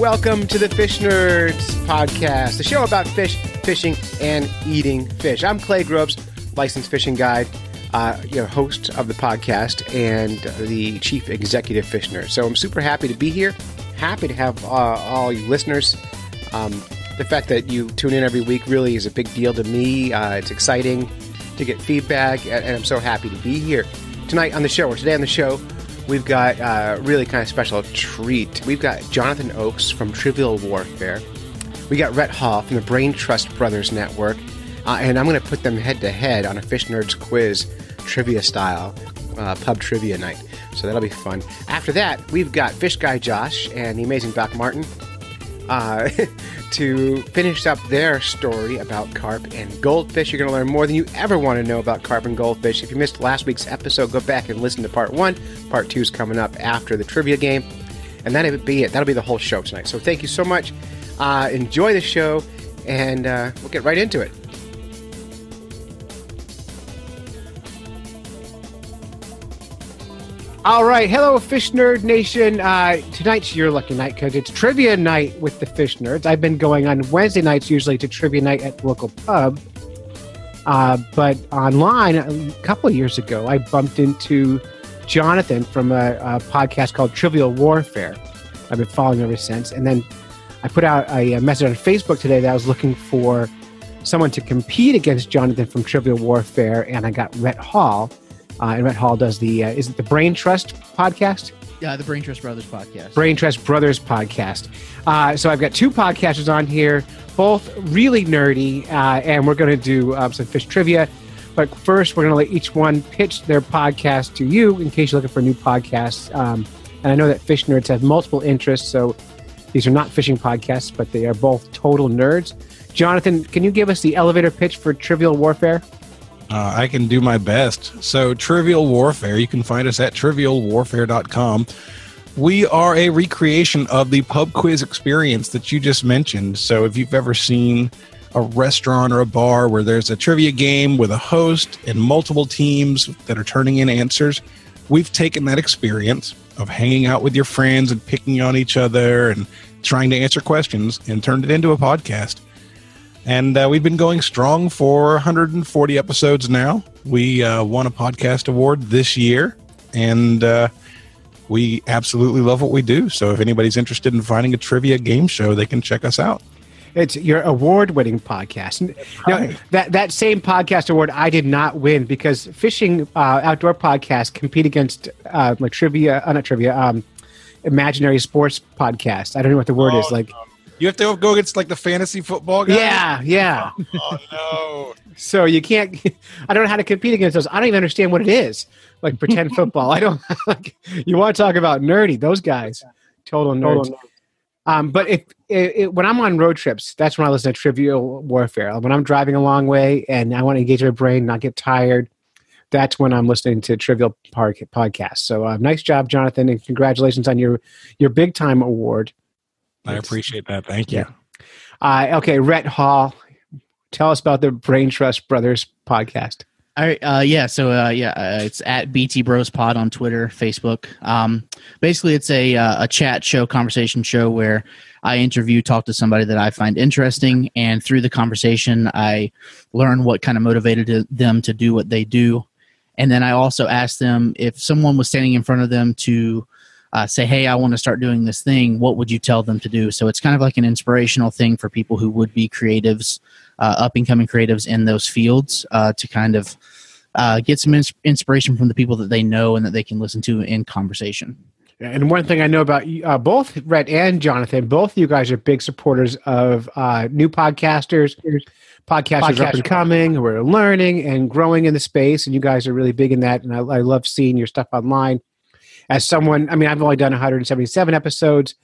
welcome to the Fish Nerds podcast, the show about fish, fishing, and eating fish. I'm Clay Groves, licensed fishing guide, your host of the podcast, and the chief executive fish nerd. So I'm super happy to be here. Happy to have all you listeners. The fact that you tune in every week really is a big deal to me. It's exciting to get feedback, and I'm so happy to be here. Today on the show, we've got a really kind of special treat. We've got Jonathan Oakes from Trivial Warfare. We got Rhett Hall from the Braintrust Brothers Network. And I'm going to put them head-to-head on a Fish Nerds quiz, trivia style, pub trivia night. So that'll be fun. After that, we've got Fish Guy Josh and the amazing Doc Martin to finish up their story about carp and goldfish. You're going to learn more than you ever want to know about carp and goldfish. If you missed last week's episode, go back and listen to part 1. Part 2 is coming up after the trivia game. And that'll be it. That'll be the whole show tonight. So thank you so much. Enjoy the show, and we'll get right into it. All right. Hello, Fish Nerd Nation. Tonight's your lucky night because it's trivia night with the Fish Nerds. I've been going on Wednesday nights usually to trivia night at the local pub. But online, a couple of years ago, I bumped into Jonathan from a podcast called Trivial Warfare. I've been following ever since. And then I put out a message on Facebook today that I was looking for someone to compete against Jonathan from Trivial Warfare, and I got Rhett Hall. And Rhett Hall does is it the Braintrust podcast? Yeah, the Braintrust Brothers podcast. Braintrust Brothers podcast. So I've got two podcasters on here, both really nerdy, and we're going to do some fish trivia. But first, we're going to let each one pitch their podcast to you in case you're looking for new podcasts. And I know that Fish Nerds have multiple interests, so these are not fishing podcasts, but they are both total nerds. Jonathan, can you give us the elevator pitch for Trivial Warfare? I can do my best. So Trivial Warfare, you can find us at trivialwarfare.com. We are a recreation of the pub quiz experience that you just mentioned. So if you've ever seen a restaurant or a bar where there's a trivia game with a host and multiple teams that are turning in answers, we've taken that experience of hanging out with your friends and picking on each other and trying to answer questions and turned it into a podcast. And we've been going strong for 140 episodes now. We won a podcast award this year, and we absolutely love what we do. So if anybody's interested in finding a trivia game show, they can check us out. It's your award-winning podcast. Now, that same podcast award I did not win because fishing outdoor podcasts compete against imaginary sports podcasts. I don't know what the word is. Like. No. You have to go against like the fantasy football guys? Yeah. Oh, no. So you can't, I don't know how to compete against those. I don't even understand what it is. Like pretend football. I don't, like, you want to talk about nerdy, those guys, total nerds. But if when I'm on road trips, that's when I listen to Trivial Warfare. When I'm driving a long way and I want to engage my brain, not get tired, that's when I'm listening to Trivial Podcast. So nice job, Jonathan, and congratulations on your big time award. I appreciate that. Thank you. Yeah. Okay, Rhett Hall, tell us about the Braintrust Brothers podcast. All right. It's at BT Bros Pod on Twitter, Facebook. Basically, it's a chat show, conversation show where I talk to somebody that I find interesting, and through the conversation, I learn what kind of motivated them to do what they do. And then I also ask them if someone was standing in front of them to say, hey, I want to start doing this thing, what would you tell them to do? So it's kind of like an inspirational thing for people who would be creatives, up-and-coming creatives in those fields to kind of get some inspiration from the people that they know and that they can listen to in conversation. And one thing I know about both Rhett and Jonathan, both of you guys are big supporters of new podcasters up and coming, who are learning and growing in the space, and you guys are really big in that, and I love seeing your stuff online. As someone, I mean, I've only done 177 episodes,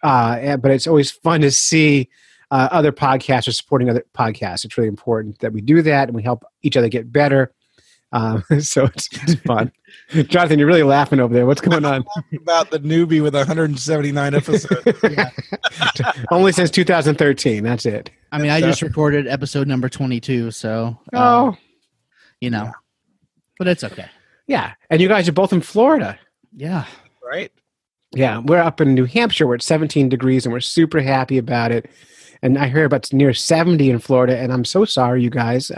but it's always fun to see other podcasters supporting other podcasts. It's really important that we do that and we help each other get better. So it's fun. Jonathan, you're really laughing over there. What's going on? About the newbie with 179 episodes. Yeah. Only since 2013. That's it. I mean, I just recorded episode number 22, so but it's okay. Yeah, and you guys are both in Florida. Yeah. Right. Yeah, we're up in New Hampshire. We're at 17 degrees, and we're super happy about it. And I hear about near 70 in Florida, and I'm so sorry, you guys.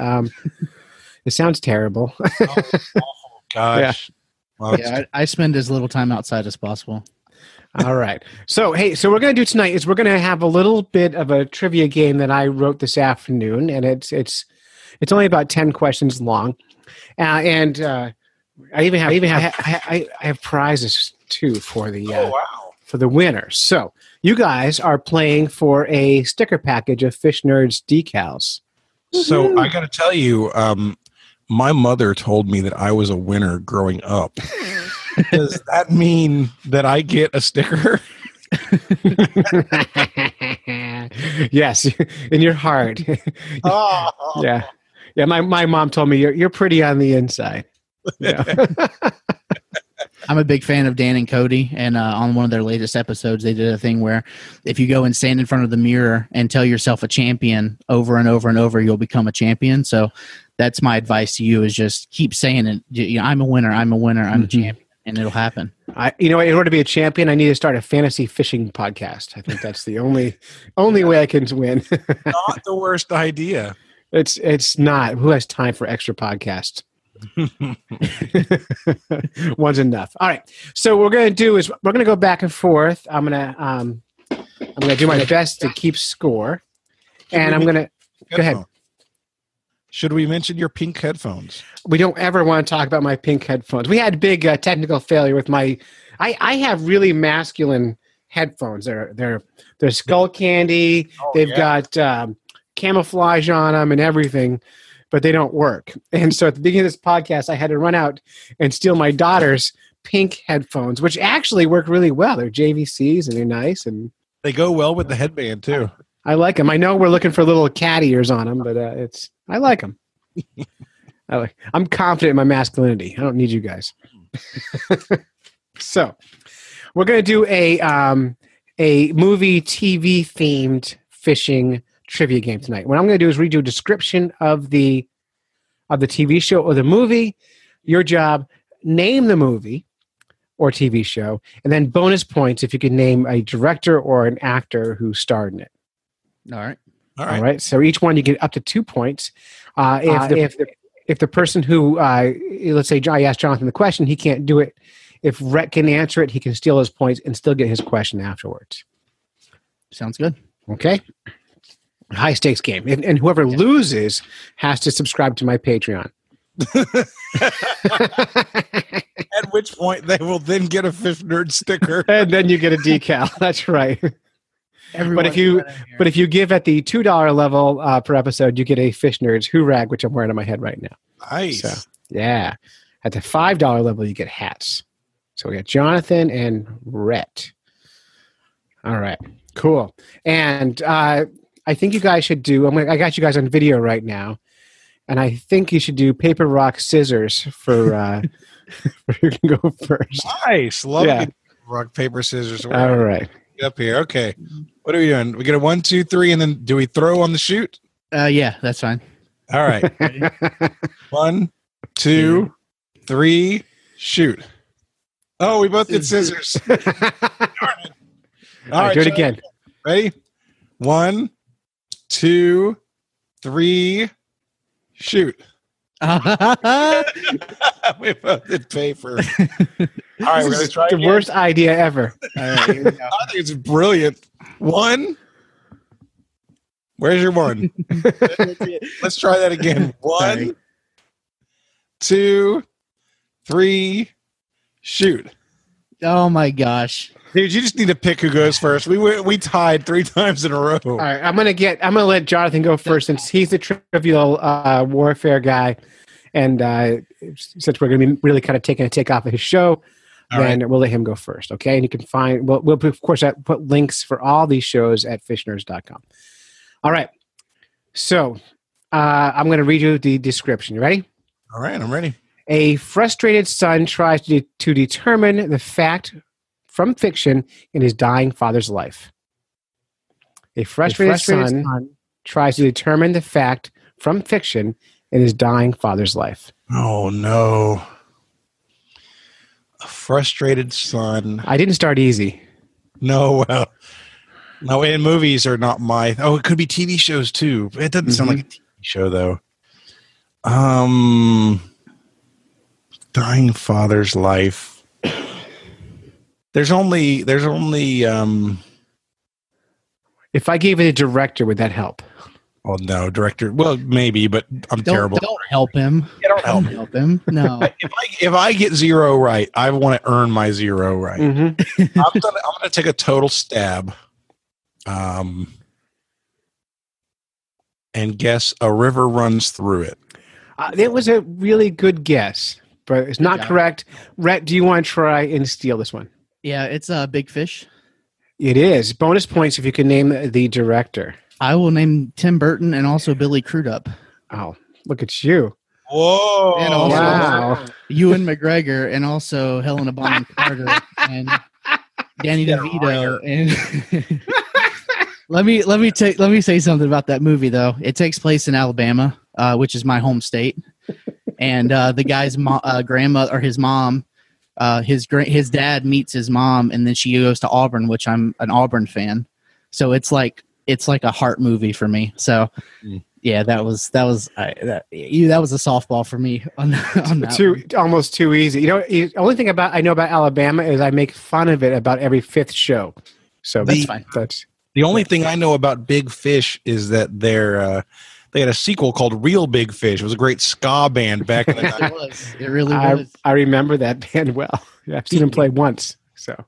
It sounds terrible. Oh, gosh. Well, Yeah, I spend as little time outside as possible. All right. So, hey, so what we're going to do tonight is we're going to have a little bit of a trivia game that I wrote this afternoon, and it's only about 10 questions long. And I have prizes too for the for the winners. So you guys are playing for a sticker package of Fish Nerds decals. So I got to tell you, my mother told me that I was a winner growing up. Does that mean that I get a sticker? Yes, in your heart. Oh. Yeah. My mom told me you're pretty on the inside. Yeah. I'm a big fan of Dan and Cody, and on one of their latest episodes, they did a thing where if you go and stand in front of the mirror and tell yourself a champion over and over and over, you'll become a champion. So that's my advice to you: is just keep saying it. You know, I'm a winner. I'm a winner. I'm a champion, and it'll happen. In order to be a champion, I need to start a fantasy fishing podcast. I think that's the only way I can win. Not the worst idea. It's not. Who has time for extra podcasts? One's enough. All right. So what we're going to do is we're going to go back and forth. I'm going to do my best to keep score, and I'm going to go ahead. Should we mention your pink headphones? We don't ever want to talk about my pink headphones. We had big technical failure with my. I have really masculine headphones. They're skull candy. They've got camouflage on them and everything, but they don't work. And so at the beginning of this podcast, I had to run out and steal my daughter's pink headphones, which actually work really well. They're JVCs and they're nice, and they go well with the headband too. I like them. I know we're looking for little cat ears on them, but I like them. I'm confident in my masculinity. I don't need you guys. So we're going to do a movie TV themed fishing trivia game tonight. What I'm going to do is read you a description of the TV show or the movie. Your job, name the movie or TV show, and then bonus points if you can name a director or an actor who starred in it. All right. So each one you get up to 2 points. If the person who, let's say I asked Jonathan the question, he can't do it. If Rhett can answer it, he can steal his points and still get his question afterwards. Sounds good. Okay. High stakes game. And whoever loses has to subscribe to my Patreon. At which point they will then get a Fish Nerd sticker. And then you get a decal. That's right. But if you give at the $2 level per episode, you get a Fish Nerds Hoorag, which I'm wearing on my head right now. Nice. So, yeah. At the $5 level, you get hats. So we got Jonathan and Rhett. All right. Cool. And I think you guys should do. I got you guys on video right now, and I think you should do paper, rock, scissors for who can go first. Nice. Love it. Rock, paper, scissors. All right. Up here. Okay. What are we doing? We get a 1, 2, 3, and then do we throw on the shoot? Yeah, that's fine. All right. 1, 2, 3, shoot. Oh, we both did scissors. All right, do it again. Ready? 1, 2, 3, shoot. We both did paper. All right, we're going to try the worst idea ever. All right, here we go. I think it's brilliant. 1. Where's your 1? Let's try that again. 1, 2, 3, shoot. Oh my gosh. Dude, you just need to pick who goes first. We tied 3 times in a row. All right, I'm gonna let Jonathan go first since he's the trivial warfare guy, and since we're gonna be really kind of taking a take off of his show, then we'll let him go first. Okay, and you can find we'll of course put links for all these shows at fishnerds.com. All right, so I'm gonna read you the description. You ready? All right, I'm ready. A frustrated son tries to determine the fact from fiction in his dying father's life. A frustrated son tries to determine the fact from fiction in his dying father's life. Oh, no. A frustrated son. I didn't start easy. No, well, no, and movies are not my. Oh, it could be TV shows too. It doesn't sound like a TV show though. Dying father's life. There's only. If I gave it a director, would that help? Oh no, director. Well, maybe, but I'm terrible. Don't help him. Yeah, don't help him. No. If I get 0 right, I want to earn my 0 right. Mm-hmm. I'm gonna take a total stab. And guess a river runs through it. It was a really good guess, but it's not correct. Rhett, do you want to try and steal this one? Yeah, it's a Big Fish. It is. Bonus points if you can name the director. I will name Tim Burton and also Billy Crudup. Oh, look at you. Whoa. And also Wow. Ewan McGregor and also Helena Bonham Carter and Danny DeVito. And let me say something about that movie though. It takes place in Alabama, which is my home state. And the guy's grandma or his mom, his dad meets his mom, and then she goes to Auburn, which I'm an Auburn fan. So it's like a heart movie for me. So yeah, that was a softball for me on that. Almost too easy. You know, the only thing I know about Alabama is I make fun of it about every 5th show. So that's fine. The only thing I know about Big Fish is that they had a sequel called Real Big Fish. It was a great ska band back in the 90s. It really was. I remember that band well. Yeah, I've seen them play once. So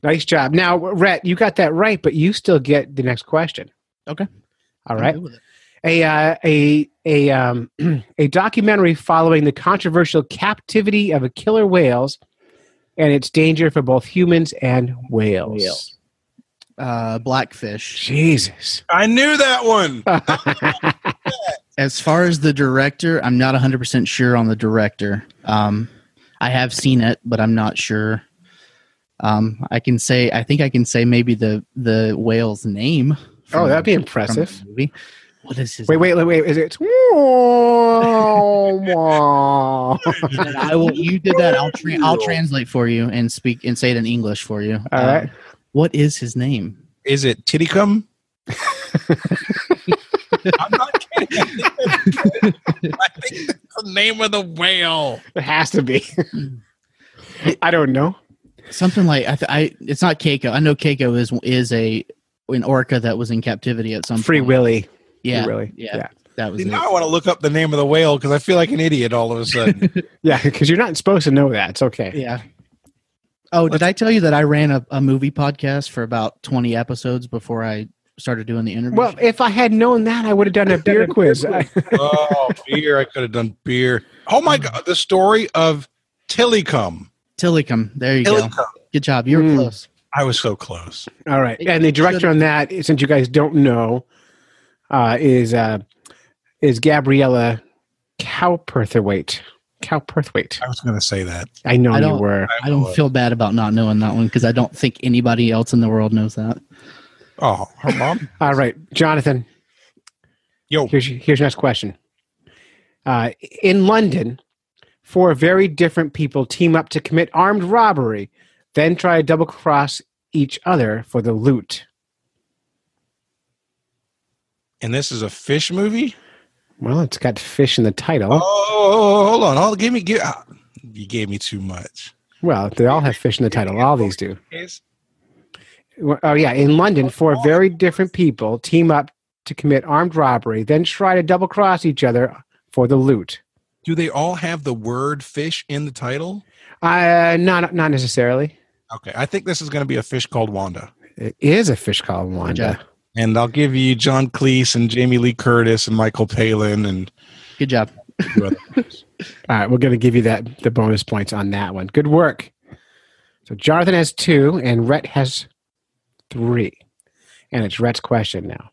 nice job. Now, Rhett, you got that right, but you still get the next question. Okay. All right. A documentary following the controversial captivity of killer whales and its danger for both humans and whales. Blackfish. Jesus. I knew that one. As far as the director, I'm not 100% sure on the director. I have seen it, but I'm not sure. I think I can say maybe the whale's name. Oh, that'd be impressive. Movie. What is his Wait. Is it? You did that. I'll translate for you and speak and say it in English for you. All right. What is his name? Is it Tittycum? I'm not kidding. I think that's the name of the whale. It has to be. I don't know. Something like it's not Keiko. I know Keiko is an orca that was in captivity at some Free point. Willy. Yeah. Free Willy. Yeah. That was See, now I want to look up the name of the whale because I feel like an idiot all of a sudden. Yeah, because you're not supposed to know that. It's okay. Yeah. Oh, did I tell you that I ran a movie podcast for about 20 episodes before I started doing the interview? Well, if I had known that, I would have done a beer quiz. Oh, beer. I could have done beer. Oh, my God. The story of Tillicum. There you go. Good job. You were close. I was so close. All right. And the director on that, since you guys don't know, is Gabriella Cowperthwaite. I was going to say that. I know you were. I don't feel bad about not knowing that one because I don't think anybody else in the world knows that. Oh, her mom? All right. Jonathan. Yo. Here's your next question. In London, 4 very different people team up to commit armed robbery, then try to double-cross each other for the loot. And this is a fish movie? Well, it's got fish in the title. Oh, hold on. You gave me too much. Well, they all have fish in the title. All these do. Oh, yeah. In London, 4 very different people team up to commit armed robbery, then try to double-cross each other for the loot. Do they all have the word fish in the title? Not necessarily. Okay. I think this is going to be a fish called Wanda. It is a fish called Wanda. And I'll give you John Cleese and Jamie Lee Curtis and Michael Palin and good job. All right, we're going to give you the bonus points on that one. Good work. So Jonathan has 2 and Rhett has 3. And it's Rhett's question now.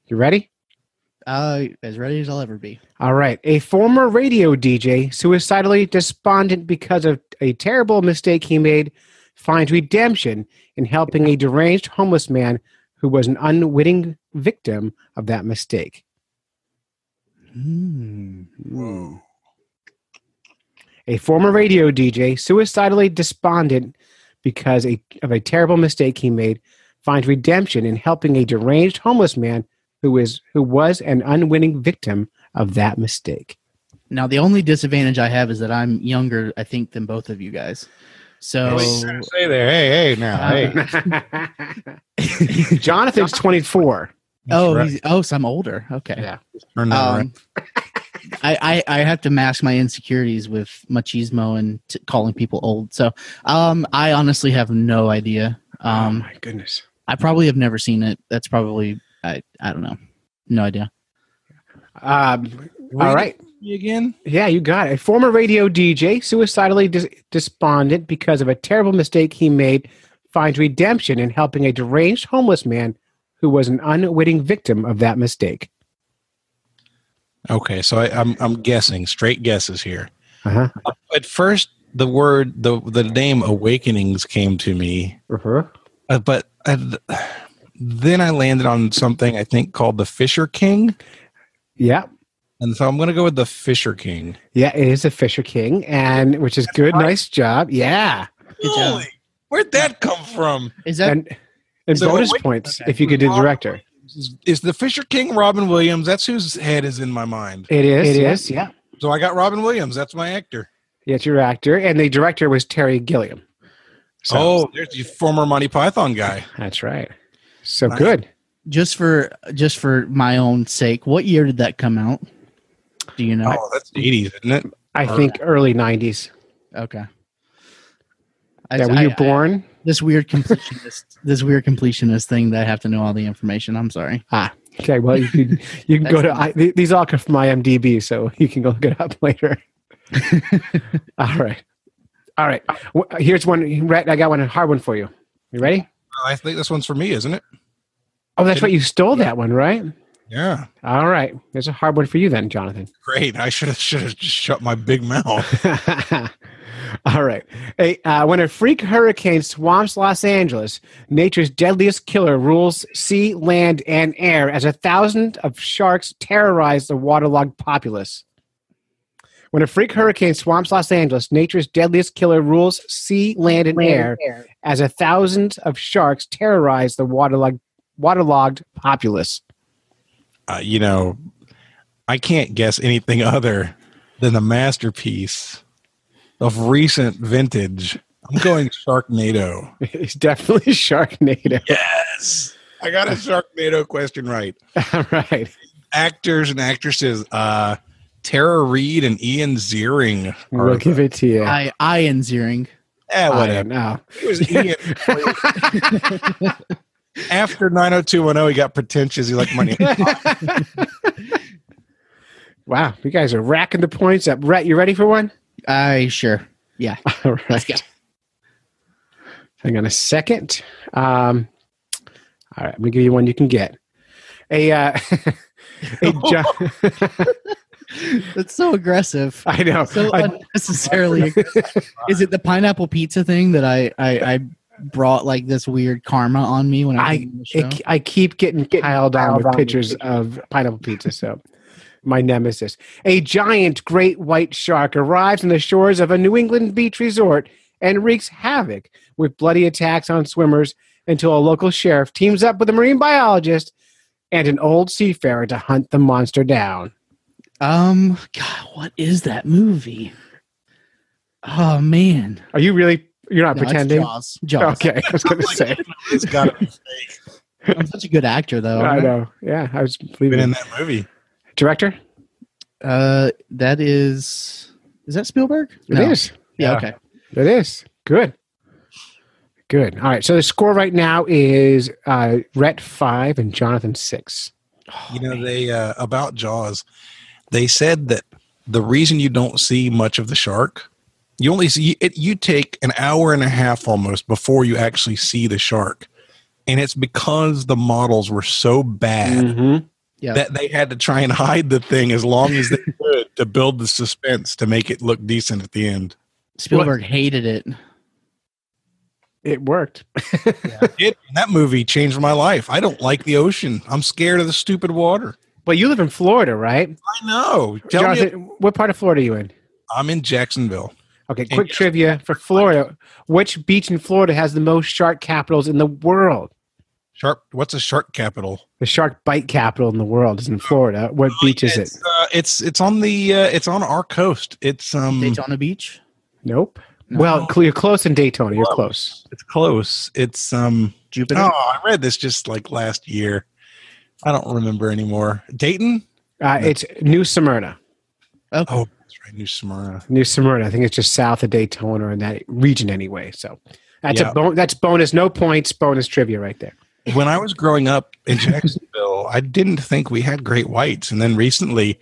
You ready? As ready as I'll ever be. All right. A former radio DJ, suicidally despondent because of a terrible mistake he made, finds redemption in helping a deranged homeless man who was an unwitting victim of that mistake. Whoa. A former radio DJ, suicidally despondent because of a terrible mistake he made, finds redemption in helping a deranged homeless man who was an unwitting victim of that mistake. Now, the only disadvantage I have is that I'm younger, I think, than both of you guys. So, What are you trying to say there? Hey, now, hey. Jonathan's 24. So I'm older. Okay. Yeah. Turn that around. I have to mask my insecurities with machismo and calling people old. So I honestly have no idea. Oh my goodness. I probably have never seen it. That's probably I don't know. No idea. All right. Again? Yeah, you got it. A former radio DJ, suicidally despondent because of a terrible mistake he made, finds redemption in helping a deranged homeless man who was an unwitting victim of that mistake. Okay, so I'm guessing, straight guesses here. Uh-huh. At first, the name Awakenings came to me, but then I landed on something I think called the Fisher King. Yeah. And so I'm going to go with the Fisher King. Yeah, it is a Fisher King, and which is good. Right. Nice job. Yeah. Good job. Really? Where'd that come from? Is that and so bonus points if you could do the director? Is the Fisher King Robin Williams? That's whose head is in my mind. It is. Yeah. So I got Robin Williams. That's my actor. Yeah, it's your actor, and the director was Terry Gilliam. So, there's the former Monty Python guy. That's right. So nice. Good. Just for my own sake, what year did that come out? Do you know? Oh, that's the 80s, isn't it? I think early 90s. Okay. Were you born? This weird completionist thing that I have to know all the information. I'm sorry. Okay. Well, you can go to these all come from IMDb, so you can go look it up later. All right. Here's one. Rhett, I got one, a hard one for you. You ready? I think this one's for me, isn't it? Oh, that's right. You stole that one, right? Yeah. All right. There's a hard one for you then, Jonathan. Great. I should have just shut my big mouth. All right. When a freak hurricane swamps Los Angeles, nature's deadliest killer rules sea, land, and air as 1,000 of sharks terrorize the waterlogged populace. When a freak hurricane swamps Los Angeles, nature's deadliest killer rules sea, land, and air as 1,000 of sharks terrorize the waterlogged populace. I can't guess anything other than the masterpiece of recent vintage. I'm going Sharknado. It's definitely Sharknado. Yes. I got a Sharknado question right. All right. Actors and actresses, Tara Reid and Ian Ziering. We'll give it to you. Ian Ziering. Whatever. No. It was Ian. After 90210, he got pretentious. He liked money. Wow, you guys are racking the points up. Rhett, you ready for one? Sure. Yeah. All right. Let's go. Hang on a second. All right, I'm going to give you one you can get. That's so aggressive. I know. So unnecessarily aggressive. Is it the pineapple pizza thing that I brought like this weird karma on me when I keep getting piled on with pictures of pineapple pizza, so my nemesis. A giant great white shark arrives on the shores of a New England beach resort and wreaks havoc with bloody attacks on swimmers until a local sheriff teams up with a marine biologist and an old seafarer to hunt the monster down. God, what is that movie? Oh man. Are you really? You're not pretending? It's Jaws. Okay, I was going to say. It's got to be fake. I'm such a good actor, though. I know. Yeah, I was believing in that movie. Director? That is that Spielberg? It is. Yeah, okay. It is. Good. All right, so the score right now is Rhett 5 and Jonathan 6. They about Jaws, they said that the reason you don't see much of the shark, you only see it. You take an hour and a half almost before you actually see the shark, and it's because the models were so bad that they had to try and hide the thing as long as they could to build the suspense to make it look decent at the end. Spielberg hated it. It worked. That movie changed my life. I don't like the ocean. I'm scared of the stupid water. But you live in Florida, right? I know. Jonathan, what part of Florida are you in? I'm in Jacksonville. Okay, quick trivia for Florida. Which beach in Florida has the most shark capitals in the world? What's a shark capital? The shark bite capital in the world is in Florida. What beach is it? It's on our coast. It's Daytona Beach. Nope. No. Well, you're close in Daytona. You're close. It's close. It's Jupiter. Oh, I read this just like last year. I don't remember anymore. Dayton? It's New Smyrna. Okay. Oh, that's right, New Smyrna. New Smyrna. I think it's just south of Daytona in that region anyway. So that's that's bonus. No points. Bonus trivia right there. When I was growing up in Jacksonville, I didn't think we had great whites, and then recently,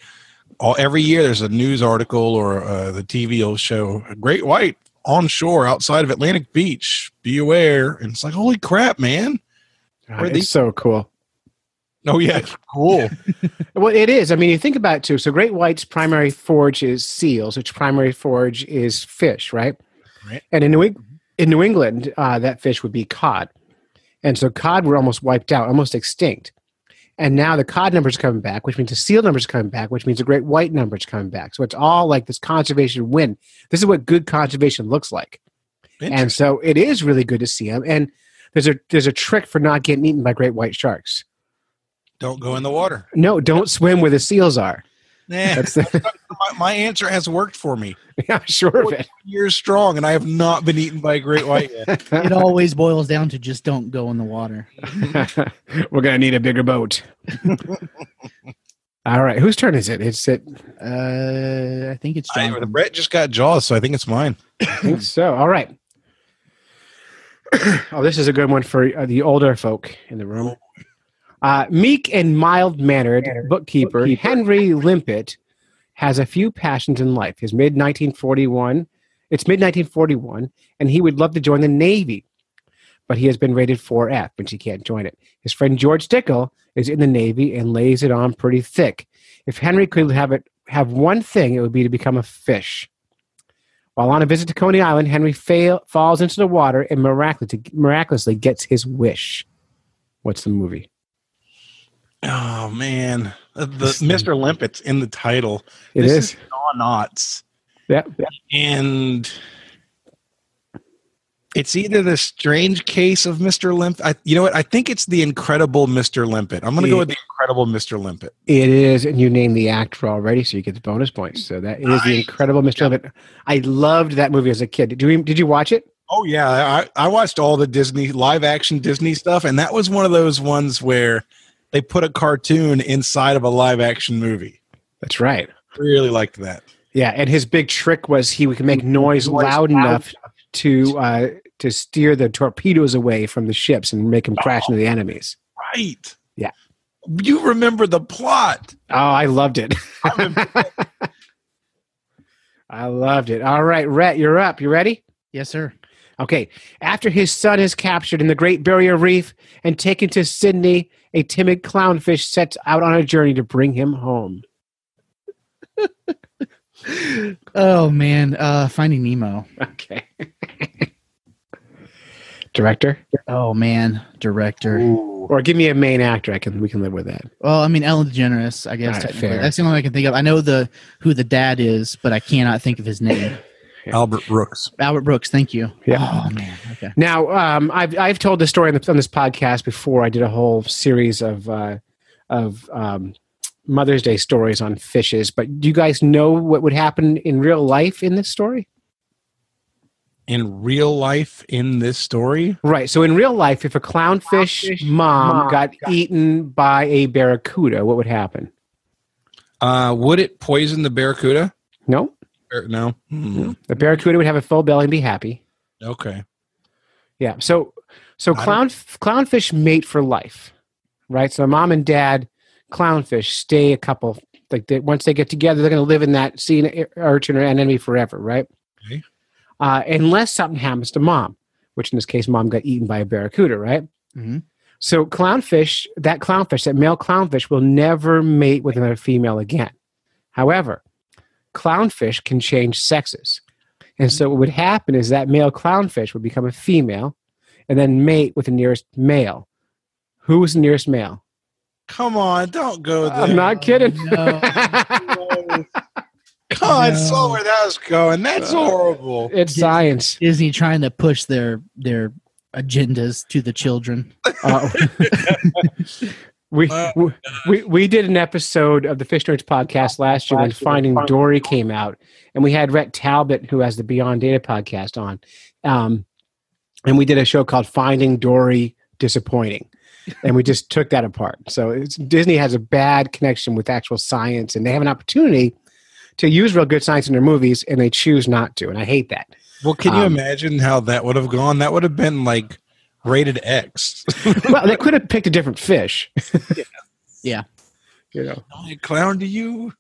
every year there's a news article or the TV will show a great white on shore outside of Atlantic Beach. Be aware, and it's like, holy crap, man! It's so cool. Oh yeah, it's cool. Well, it is. I mean, you think about it too. So, great white's primary forage is seals. Its primary forage is fish, right? Right. And in New England, that fish would be cod. And so cod were almost wiped out, almost extinct. And now the cod numbers are coming back, which means the seal numbers are coming back, which means the great white numbers are coming back. So it's all like this conservation win. This is what good conservation looks like. And so it is really good to see them. And there's a trick for not getting eaten by great white sharks. Don't go in the water. No, don't swim where the seals are. Nah, my answer has worked for me. Yeah, I'm sure of it. Years strong, and I have not been eaten by a great white yet. It always boils down to just don't go in the water. We're going to need a bigger boat. All right. Whose turn is it? It's it. I think it's John. Brett just got Jaws, so I think it's mine. I think so. All right. Oh, this is a good one for the older folk in the room. Meek and mild-mannered bookkeeper Henry Limpet has a few passions in life. It's mid-1941, and he would love to join the Navy, but he has been rated 4F, which he can't join it. His friend George Dickel is in the Navy and lays it on pretty thick. If Henry could have one thing, it would be to become a fish. While on a visit to Coney Island, Henry falls into the water and miraculously gets his wish. What's the movie? Oh man, the Mr. Limpet's in the title. This is Knots. Yeah, and it's either The Strange Case of Mr. Limpet. You know what? I think it's The Incredible Mr. Limpet. I'm going to go with The Incredible Mr. Limpet. It is, and you named the actor already, so you get the bonus points. So that is The Incredible Mr. Limpet. I loved that movie as a kid. Did you watch it? Oh yeah, I watched all the Disney live action Disney stuff, and that was one of those ones where they put a cartoon inside of a live action movie. That's right. Really liked that. Yeah, and his big trick was he could make noise loud enough to steer the torpedoes away from the ships and make them crash into the enemies. Right. Yeah. You remember the plot. Oh, I loved it. I loved it. All right, Rhett, you're up. You ready? Yes, sir. Okay. After his son is captured in the Great Barrier Reef and taken to Sydney, a timid clownfish sets out on a journey to bring him home. Oh, man. Finding Nemo. Okay. Director? Oh, man. Director. Ooh. Or give me a main actor. We can live with that. Well, I mean, Ellen DeGeneres, I guess. Right, fair. That's the only one I can think of. I know who the dad is, but I cannot think of his name. Albert Brooks. Albert Brooks, thank you. Yeah. Oh man. Okay. Now, I've told this story on this podcast before. I did a whole series of Mother's Day stories on fishes. But do you guys know what would happen in real life in this story? In real life, in this story, right? So, in real life, if a clownfish mom got eaten by a barracuda, what would happen? Would it poison the barracuda? No. No. The barracuda would have a full belly and be happy. Okay. Yeah. So clownfish mate for life, right? So mom and dad clownfish stay a couple. Once they get together, they're going to live in that sea an urchin or anemone forever, right? Okay. Unless something happens to mom, which in this case, mom got eaten by a barracuda, right? Mm-hmm. So that male clownfish will never mate with another female again. However, clownfish can change sexes. And so what would happen is that male clownfish would become a female and then mate with the nearest male. Who is the nearest male? Come on, don't go there. I'm not kidding. No. Come I saw where that was going. That's horrible. It's science. Disney trying to push their agendas to the children. We did an episode of the Fish Nerds podcast last year when Finding Dory came out, and we had Rhett Talbot, who has the Beyond Data podcast, on, and we did a show called Finding Dory Disappointing, and we just took that apart. So Disney has a bad connection with actual science, and they have an opportunity to use real good science in their movies, and they choose not to, and I hate that. Well, can you imagine how that would have gone? That would have been like rated X. Well, they could have picked a different fish. Yeah. You know, I clown to you.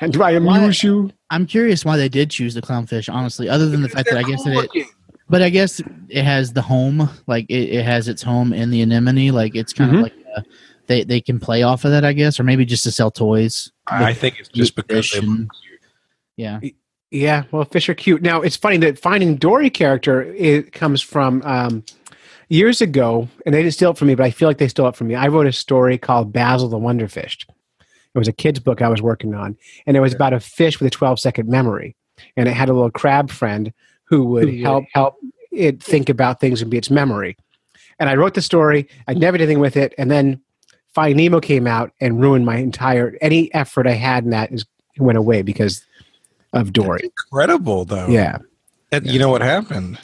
do I amuse you? I'm curious why they did choose the clownfish, honestly, other than the fact that I guess but I guess it has the home, like it has its home in the anemone, like it's kind of like they can play off of that, I guess, or maybe just to sell toys. I think it's just because they look cute. Yeah. Yeah, well, fish are cute. Now, it's funny that Finding Dory character, it comes from years ago, and they didn't steal it from me, but I feel like they stole it from me. I wrote a story called Basil the Wonderfish. It was a kid's book I was working on, and it was about a fish with a 12-second memory, and it had a little crab friend who would help it think about things and be its memory. And I wrote the story. I never did anything with it, and then Finding Nemo came out and ruined my any effort I had in that went away because of Dory. That's incredible, though. Yeah. You know what happened?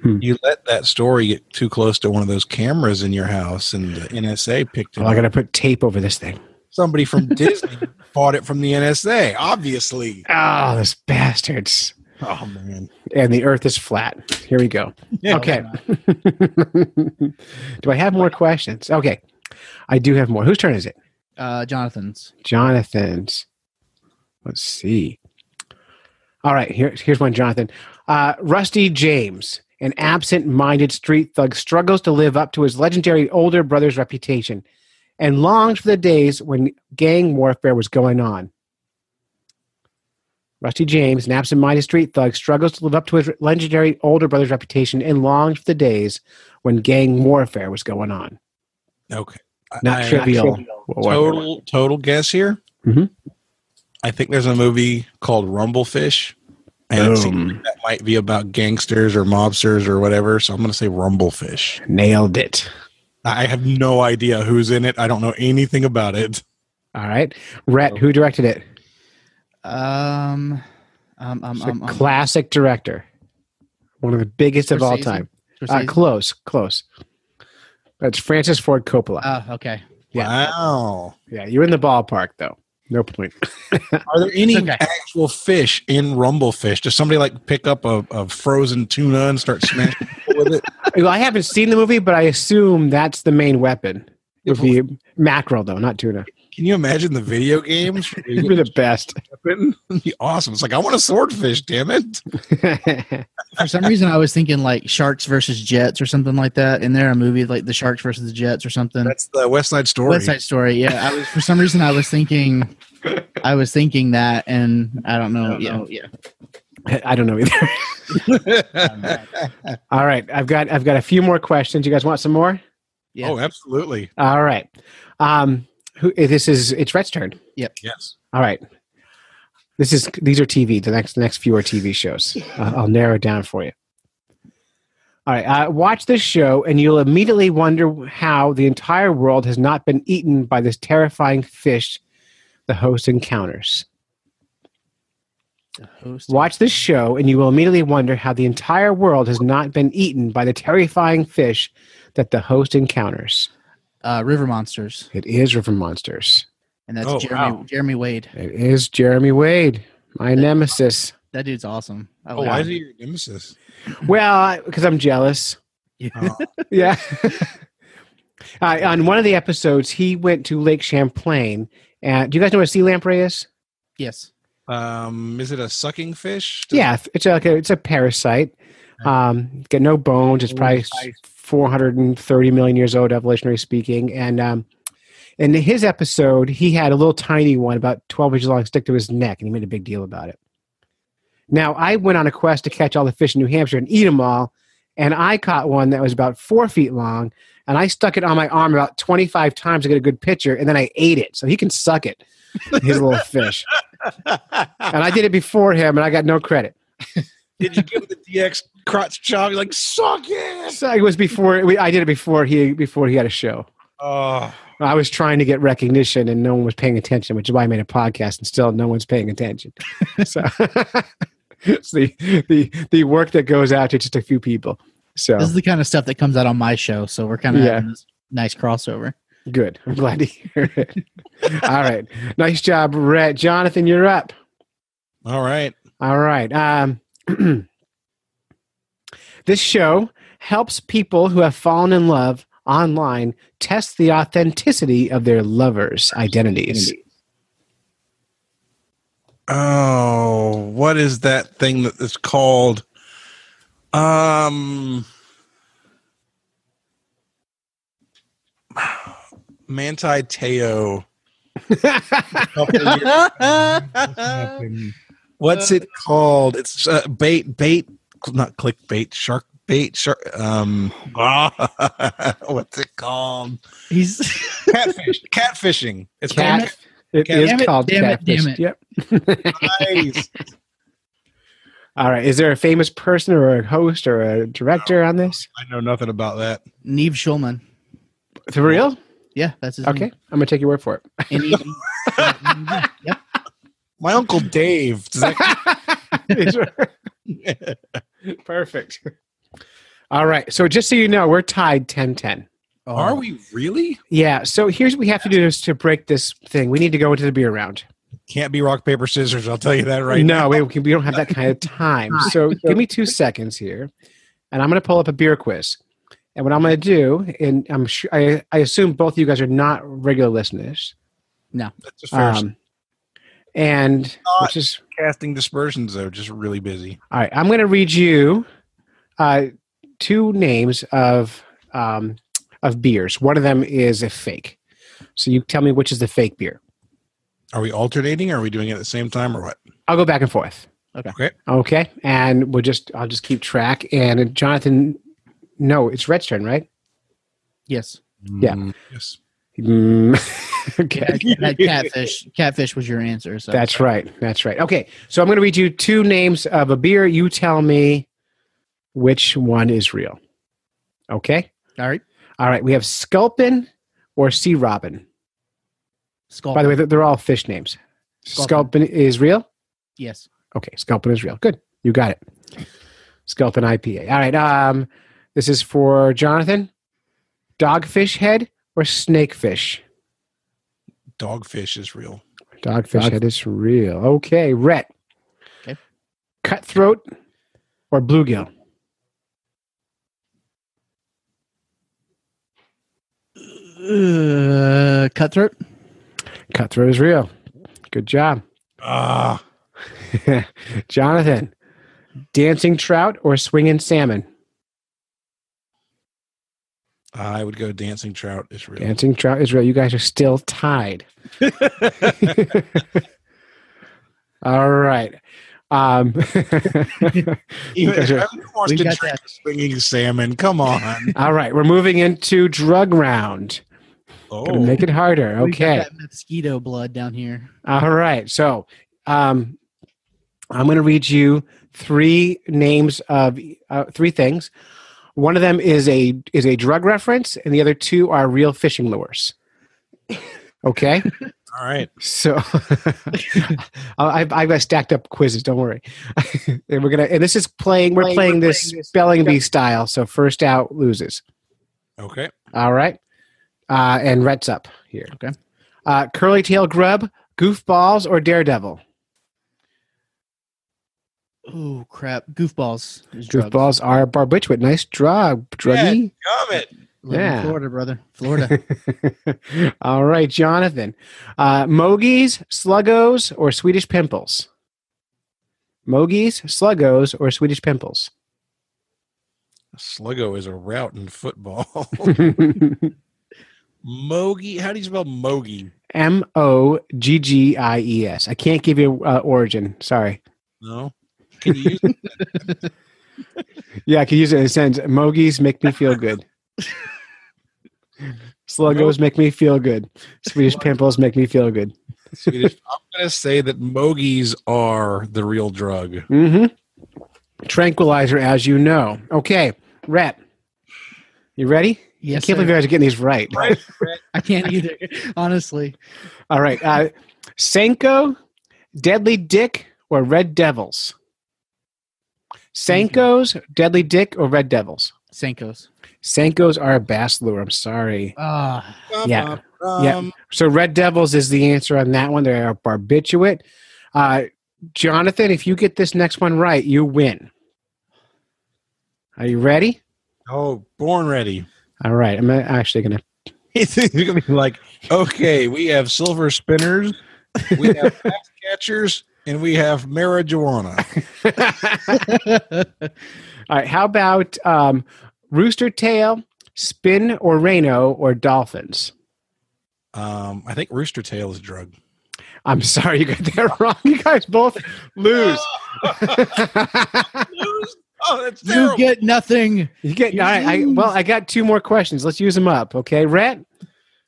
You let that story get too close to one of those cameras in your house, and the NSA picked it up. I got to put tape over this thing. Somebody from Disney bought it from the NSA, obviously. Oh, those bastards. Oh, man. And the earth is flat. Here we go. Yeah, okay. Do I have more questions? Okay. I do have more. Whose turn is it? Jonathan's. Jonathan's. Let's see. All right, here's one, Jonathan. Rusty James, an absent-minded street thug, struggles to live up to his legendary older brother's reputation and longs for the days when gang warfare was going on. Rusty James, an absent-minded street thug, struggles to live up to his legendary older brother's reputation and longs for the days when gang warfare was going on. Okay. Not trivial. Total guess here. Mm-hmm. I think there's a movie called Rumblefish, and it seems like that might be about gangsters or mobsters or whatever, so I'm going to say Rumblefish. Nailed it. I have no idea who's in it. I don't know anything about it. All right. Rhett, who directed it? Classic director. One of the biggest of all time. Close. That's Francis Ford Coppola. Oh, okay. Yeah. Wow. Yeah, you're in the ballpark, though. No point. Are there any actual fish in Rumblefish? Does somebody like pick up a frozen tuna and start smashing people with it? Well, I haven't seen the movie, but I assume that's the main weapon. It would be mackerel, though, not tuna. Can you imagine the video games? It'd be the best. It'd be awesome. It's like, I want a swordfish, damn it. For some reason, I was thinking like Sharks versus Jets or something like that. Isn't there a movie like the Sharks versus the Jets or something? That's the West Side Story. West Side Story, yeah. For some reason, I was thinking that, and I don't know. I don't know either. All right, I've got a few more questions. You guys want some more? Yeah. Oh, absolutely. All right. It's Rhett's turn. Yep. Yes. All right. These are TV. The next few are TV shows. I'll narrow it down for you. All right. Watch this show, and you'll immediately wonder how the entire world has not been eaten by this terrifying fish the host encounters. Watch this show, and you will immediately wonder how the entire world has not been eaten by the terrifying fish that the host encounters. River Monsters. It is River Monsters. And that's Jeremy Wade. It is Jeremy Wade, my nemesis. That dude's awesome. Why is he your nemesis? Well, because I'm jealous. Yeah. On one of the episodes, he went to Lake Champlain. And do you guys know what a sea lamprey is? Yes. Is it a sucking fish? Yeah, it's a parasite. Got no bones. It's probably 430 million years old, evolutionary speaking. And in his episode, he had a little tiny one, about 12 inches long, stick to his neck, and he made a big deal about it. Now, I went on a quest to catch all the fish in New Hampshire and eat them all, and I caught one that was about 4 feet long, and I stuck it on my arm about 25 times to get a good picture, and then I ate it. So he can suck it, his little fish. And I did it before him, and I got no credit. Did you give him the DX crotch chop? You're like, suck it. So it was before I did it before he had a show. Oh, I was trying to get recognition, and no one was paying attention, which is why I made a podcast, and still no one's paying attention. So it's the work that goes out to just a few people. So This is the kind of stuff that comes out on my show, so we're kind of having this nice crossover. Good. I'm glad to hear it. All right. Nice job, Rhett. Jonathan, you're up. all right. All right. This show helps people who have fallen in love online test the authenticity of their lovers' identities. Oh, what is that thing that is called? Manti Teo. What's it called? It's bait, not clickbait, shark bait, shark. What's it called? He's Catfishing. It's Cat. It Cat- is Damn it, called damn it, catfish. damn it. Yep. nice. All right. Is there a famous person or a host or a director on this? I know nothing about that. Neve Schulman. For real? Yeah, that's his Okay. name. I'm going to take your word for it. And yep. My uncle Dave. Does that- Perfect. All right. So just so you know, we're tied 10-10. Are we really? Yeah. So here's what we have to do is to break this thing. We need to go into the beer round. Can't be rock, paper, scissors. I'll tell you that right now. No, we don't have that kind of time. So give me 2 seconds here, and I'm going to pull up a beer quiz. And what I'm going to do, and I'm sure I assume both of you guys are not regular listeners. No. That's a fair And Not- which is casting dispersions, though. Just really busy. all right. I'm going to read you 2 names of beers. One of them is a fake. So you tell me which is the fake beer. Are we alternating? Or are we doing it at the same time, or what? I'll go back and forth. Okay. Okay, and I'll just keep track. And Jonathan, no, it's Rhett's turn, right? Yes. Yeah. Yes. Okay. That catfish was your answer. So That's right. Okay, so I'm going to read you 2 names of a beer. You tell me which one is real. Okay? All right. We have Sculpin or Sea Robin. Skull. By the way, they're all fish names. Sculpin is real? Yes. Okay, Sculpin is real. Good. You got it. Sculpin IPA. All right. This is for Jonathan. Dogfish head or snakefish? Dogfish is real. Dogfish head is real. Okay, Rhett. Okay. Cutthroat or bluegill? Cutthroat. Cutthroat is real. Good job. Ah, Jonathan. Dancing trout or swinging salmon? I would go dancing trout is real. Dancing trout is real. You guys are still tied. All right. Even guys are- who wants we to got drink that. swinging salmon? Come on. All right. We're moving into drug round. Gonna Oh, make it harder. We got Okay. that mosquito blood down here. All right. So I'm going to read you 3 names of 3 things. One of them is a drug reference, and the other 2 are real fishing lures. Okay. all right. So I've got stacked up quizzes. Don't worry. And this is playing. We're playing this spelling bee style. So first out loses. Okay. All right. And Rhett's up here. Okay. Curly tail grub, goofballs, or daredevil? Oh crap! Goofballs. Is drugs. Goofballs are barbiturates. Nice druggy. Come it. Live in Yeah. Florida, brother. Florida. All right, Jonathan. Mogies, sluggos, or Swedish pimples? Mogies, sluggos, or Swedish pimples? Sluggo is a route in football. Mogi. How do you spell Mogi? Moggies. I can't give you origin. Sorry. No. Can you use it? Yeah, I could use it in a sentence. Mogies make me feel good. Sluggos make me feel good. Swedish pimples make me feel good. Swedish. I'm going to say that Mogies are the real drug. Mm-hmm. Tranquilizer, as you know. Okay, Rhett, you ready? Yes, I can't believe you guys are getting these right. I can't either, honestly. All right. Senko, Deadly Dick, or Red Devils? Senkos, Deadly Dick, or Red Devils? Senkos. Senkos are a bass lure. I'm sorry. Yeah. So Red Devils is the answer on that one. They're a barbiturate. Jonathan, if you get this next one right, you win. Are you ready? Oh, born ready. All right. I'm actually going to. You're going to be like, okay, we have silver spinners, we have bass catchers, and we have marijuana. All right. How about Rooster Tail, Spin or Reno, or Dolphins? I think Rooster Tail is a drug. I'm sorry, you got that wrong. You guys both lose. Lose? Oh, that's terrible. You get nothing. You get. All right. I got two more questions. Let's use them up. Okay, Rhett.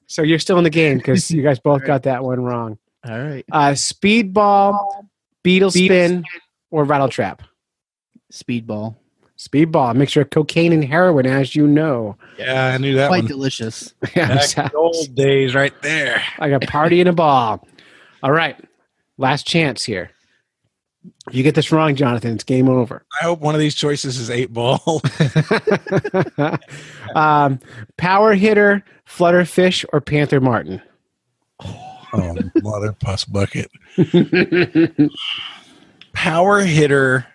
So you're still in the game because you guys both got that one wrong. All right. Speedball, Beetle Spin, or Rattle Trap? Speedball. Speedball, a mixture of cocaine and heroin, as you know. Yeah, I knew that Quite one. delicious. Back in the old days right there. Like a party in a ball. All right. Last chance here. If you get this wrong, Jonathan, it's game over. I hope one of these choices is 8-ball. Power Hitter, Flutterfish, or Panther Martin? Oh, mother puss bucket. Power Hitter,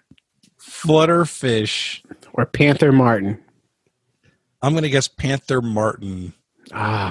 Flutterfish, or Panther Martin? I'm going to guess Panther Martin.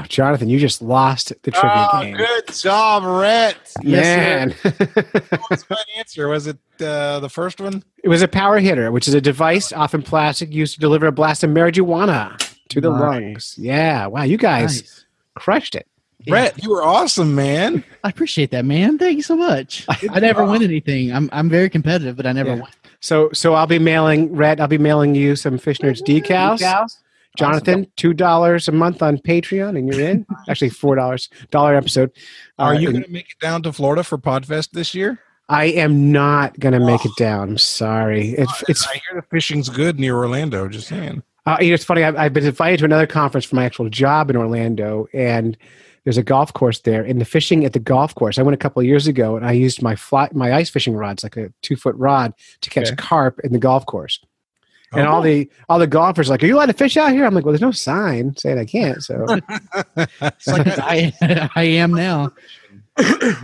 Jonathan, you just lost the trivia game. Good job, Rhett. Man. What was my answer? Was it the first one? It was a power hitter, which is a device, often plastic, used to deliver a blast of marijuana to the lungs. Yeah. Wow, you guys crushed it. Rhett, you were awesome, man. I appreciate that, man. Thank you so much. I never win anything. I'm very competitive, but I never win. So I'll be mailing you some Fish Nerds decals. Jonathan, $2 a month on Patreon, and you're in. Actually, $4 episode. Are you going to make it down to Florida for Podfest this year? I am not going to make it down. I'm sorry. It's. I hear the fishing's good near Orlando. Just saying. It's funny. I've been invited to another conference for my actual job in Orlando, and there's a golf course there. And the fishing at the golf course, I went a couple of years ago, and I used my ice fishing rods, like a 2-foot rod, to catch carp in the golf course. And all the golfers are like, are you allowed to fish out here? I'm like, well, there's no sign saying I can't. So it's like I am now.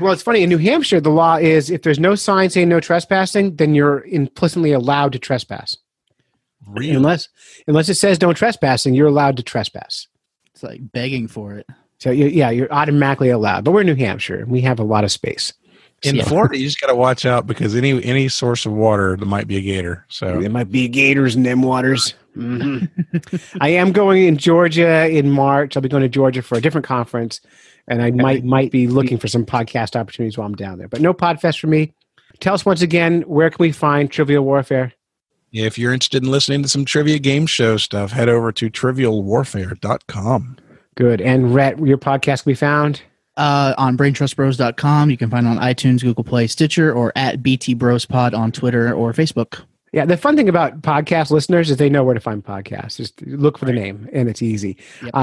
Well, it's funny. In New Hampshire, the law is if there's no sign saying no trespassing, then you're implicitly allowed to trespass. Really? Unless it says don't trespassing, you're allowed to trespass. It's like begging for it. So you're automatically allowed. But we're in New Hampshire, and we have a lot of space. In Florida, you just got to watch out because any source of water, there might be a gator. So there might be gators in them waters. Mm-hmm. I am going in Georgia in March. I'll be going to Georgia for a different conference, and I might be looking for some podcast opportunities while I'm down there. But no Podfest for me. Tell us once again, where can we find Trivial Warfare? Yeah, if you're interested in listening to some trivia game show stuff, head over to trivialwarfare.com. Good. And Rhett, your podcast can be found? On braintrustbros.com. You can find it on iTunes, Google Play, Stitcher, or at BTBrosPod on Twitter or Facebook. Yeah, the fun thing about podcast listeners is they know where to find podcasts. Just look for the name, and it's easy,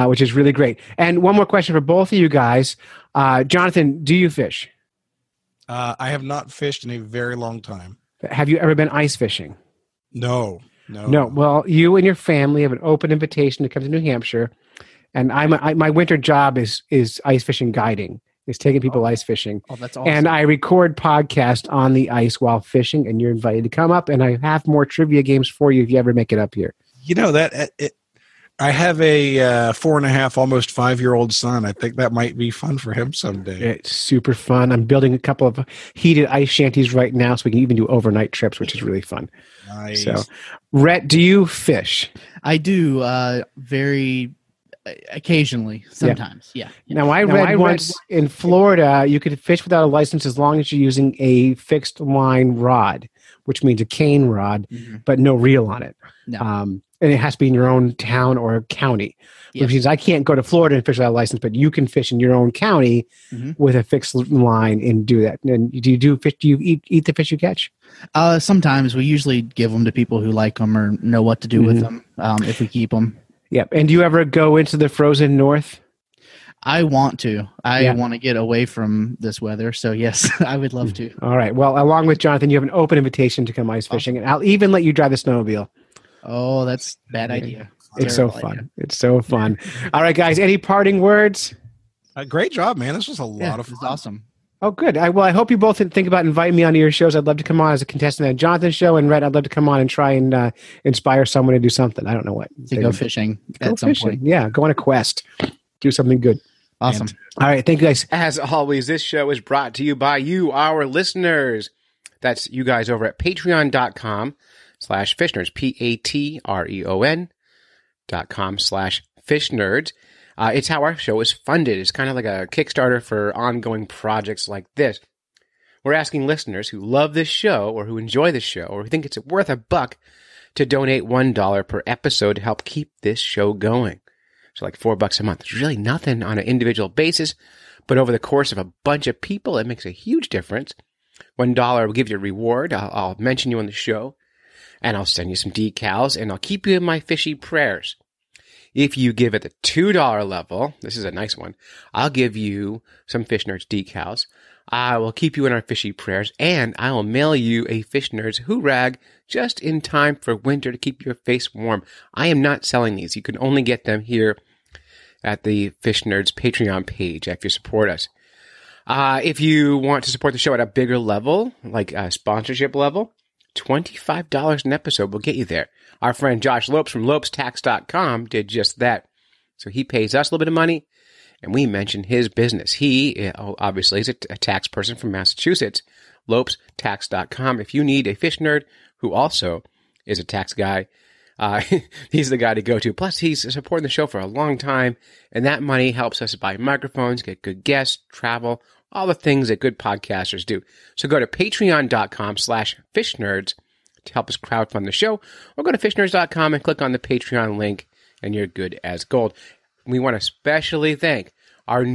which is really great. And one more question for both of you guys. Jonathan, do you fish? I have not fished in a very long time. Have you ever been ice fishing? No. Well, you and your family have an open invitation to come to New Hampshire. And my winter job is ice fishing guiding. Is taking people ice fishing. Oh, that's awesome. And I record podcasts on the ice while fishing, and you're invited to come up. And I have more trivia games for you if you ever make it up here. You know that I have a 4.5, almost 5-year-old son. I think that might be fun for him someday. It's super fun. I'm building a couple of heated ice shanties right now, so we can even do overnight trips, which is really fun. Nice. So, Rhett, do you fish? I do. Very. Occasionally, sometimes, yeah. Now, I read once in Florida, you could fish without a license as long as you're using a fixed line rod, which means a cane rod, but no reel on it. No. And it has to be in your own town or county, which means I can't go to Florida and fish without a license, but you can fish in your own county with a fixed line and do that. And do you fish? Do you eat the fish you catch? Sometimes we usually give them to people who like them or know what to do with them if we keep them. Yep. And do you ever go into the frozen north? I want to. I want to get away from this weather. So, yes, I would love to. All right. Well, along with Jonathan, you have an open invitation to come ice fishing, and I'll even let you drive the snowmobile. Oh, that's a bad idea. It's so fun. It's so fun. All right, guys. Any parting words? Great job, man. This was a lot of fun. It's awesome. Oh, good. I hope you both think about inviting me onto your shows. I'd love to come on as a contestant at Jonathan's show, and Rhett, I'd love to come on and try and inspire someone to do something. I don't know what. To go fishing at some point. Yeah, go on a quest. Do something good. Awesome. All right. Thank you, guys. As always, this show is brought to you by you, our listeners. That's you guys over at patreon.com/fishnerds, patreon.com/fishnerds. It's how our show is funded. It's kind of like a Kickstarter for ongoing projects like this. We're asking listeners who love this show or who enjoy this show or who think it's worth $1 to donate $1 per episode to help keep this show going. So like $4 a month. It's really nothing on an individual basis, but over the course of a bunch of people, it makes a huge difference. $1 will give you a reward. I'll mention you on the show, and I'll send you some decals, and I'll keep you in my fishy prayers. If you give at the $2 level, this is a nice one, I'll give you some Fish Nerds decals. I will keep you in our fishy prayers, and I will mail you a Fish Nerds hoorag just in time for winter to keep your face warm. I am not selling these. You can only get them here at the Fish Nerds Patreon page if you support us. If you want to support the show at a bigger level, like a sponsorship level, $25 an episode will get you there. Our friend Josh Lopes from LopesTax.com did just that. So he pays us a little bit of money, and we mention his business. He, obviously, is a tax person from Massachusetts, LopesTax.com. If you need a fish nerd who also is a tax guy, he's the guy to go to. Plus, he's supporting the show for a long time, and that money helps us buy microphones, get good guests, travel, all the things that good podcasters do. So go to patreon.com/fishnerds to help us crowdfund the show, or go to fishnerds.com and click on the Patreon link, and you're good as gold. We want to especially thank our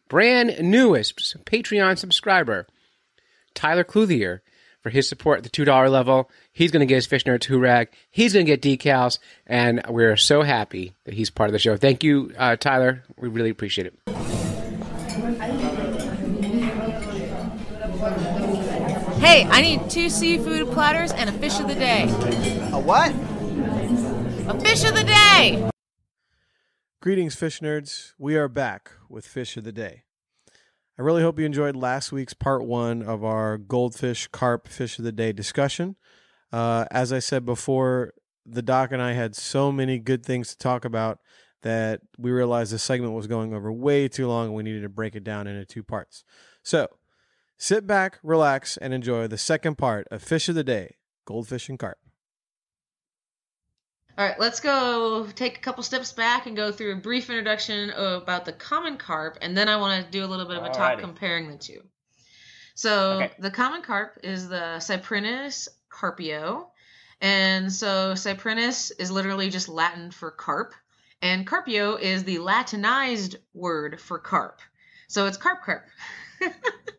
brand newest Patreon subscriber, Tyler Clouthier, for his support at the $2 level. He's going to get his Fish Nerds hoorag. He's going to get decals, and we're so happy that he's part of the show. Thank you, Tyler. We really appreciate it. Hey, I need 2 seafood platters and a fish of the day. A what? A fish of the day! Greetings, Fish Nerds. We are back with Fish of the Day. I really hope you enjoyed last week's part 1 of our goldfish, carp, fish of the day discussion. As I said before, the doc and I had so many good things to talk about that we realized the segment was going over way too long and we needed to break it down into 2 parts. So, sit back, relax, and enjoy the second part of Fish of the Day, goldfish and carp. All right, let's go take a couple steps back and go through a brief introduction about the common carp, and then I want to do a little bit of a talk comparing the two. So The common carp is the Cyprinus carpio, and so Cyprinus is literally just Latin for carp, and carpio is the Latinized word for carp. So it's carp,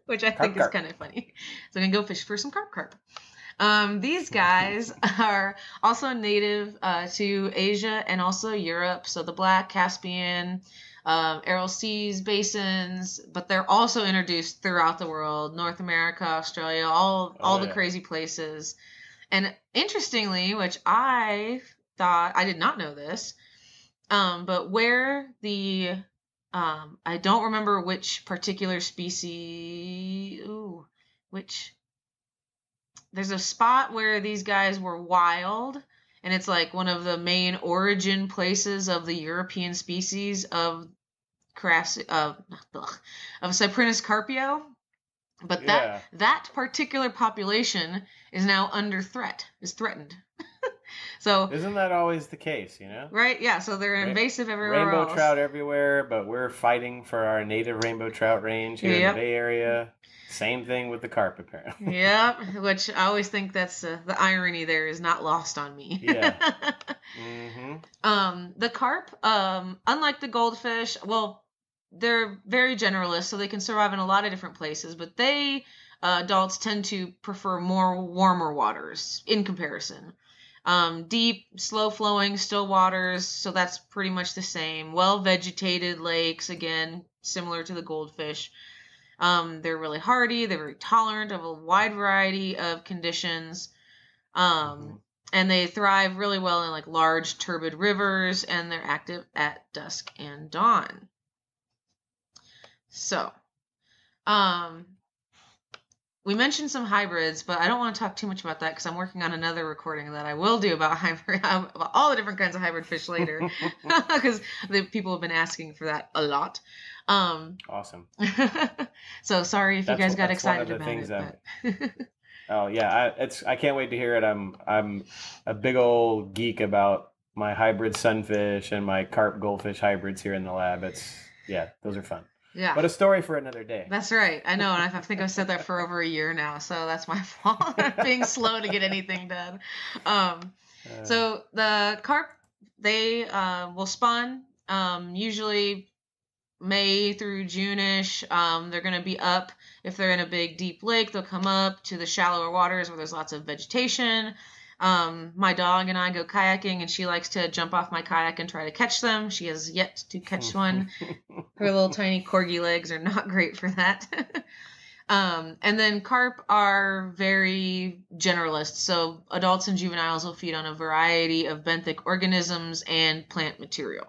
which I think is kind of funny. So I'm going to go fish for some carp. These guys are also native to Asia and also Europe, so the Black, Caspian, Aral Seas basins, but they're also introduced throughout the world, North America, Australia, all the crazy places. And interestingly, which I thought, I did not know this, but where the, I don't remember which particular species, there's a spot where these guys were wild, and it's like one of the main origin places of the European species of Cyprinus carpio. But that particular population is now under threat, is threatened. So isn't that always the case, Right? Yeah. So they're invasive everywhere rainbow else. trout everywhere, but we're fighting for our native rainbow trout range here in the Bay Area. Same thing with the carp, apparently. Yep. Which I always think that's the irony there is not lost on me. Yeah. The carp, unlike the goldfish, well, they're very generalist, so they can survive in a lot of different places, but adults tend to prefer more warmer waters in comparison. Deep, slow-flowing, still waters, so that's pretty much the same. Well-vegetated lakes, again, similar to the goldfish. They're really hardy. They're very tolerant of a wide variety of conditions. And they thrive really well in like large, turbid rivers, and they're active at dusk and dawn. So, we mentioned some hybrids, but I don't want to talk too much about that because I'm working on another recording that I will do about about all the different kinds of hybrid fish later, because the people have been asking for that a lot. Awesome. So sorry if you guys got excited about it. Oh yeah, I can't wait to hear it. I'm a big old geek about my hybrid sunfish and my carp goldfish hybrids here in the lab. Those are fun. Yeah. But a story for another day. That's right. I know, and I think I've said that for over a year now, so that's my fault. Being slow to get anything done. So the carp, they will spawn usually May through June-ish. They're going to be up. If they're in a big, deep lake, they'll come up to the shallower waters where there's lots of vegetation. My dog and I go kayaking, and she likes to jump off my kayak and try to catch them. She has yet to catch one. Her little tiny corgi legs are not great for that. And then carp are very generalist. So adults and juveniles will feed on a variety of benthic organisms and plant material.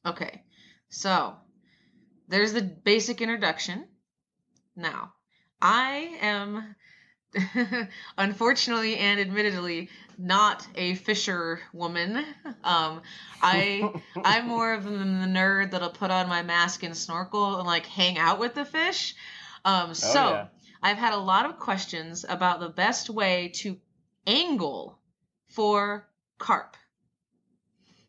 Okay, so there's the basic introduction. Now, I am unfortunately and admittedly not a fisher woman. I'm more of the nerd that'll put on my mask and snorkel and like hang out with the fish. I've had a lot of questions about the best way to angle for carp.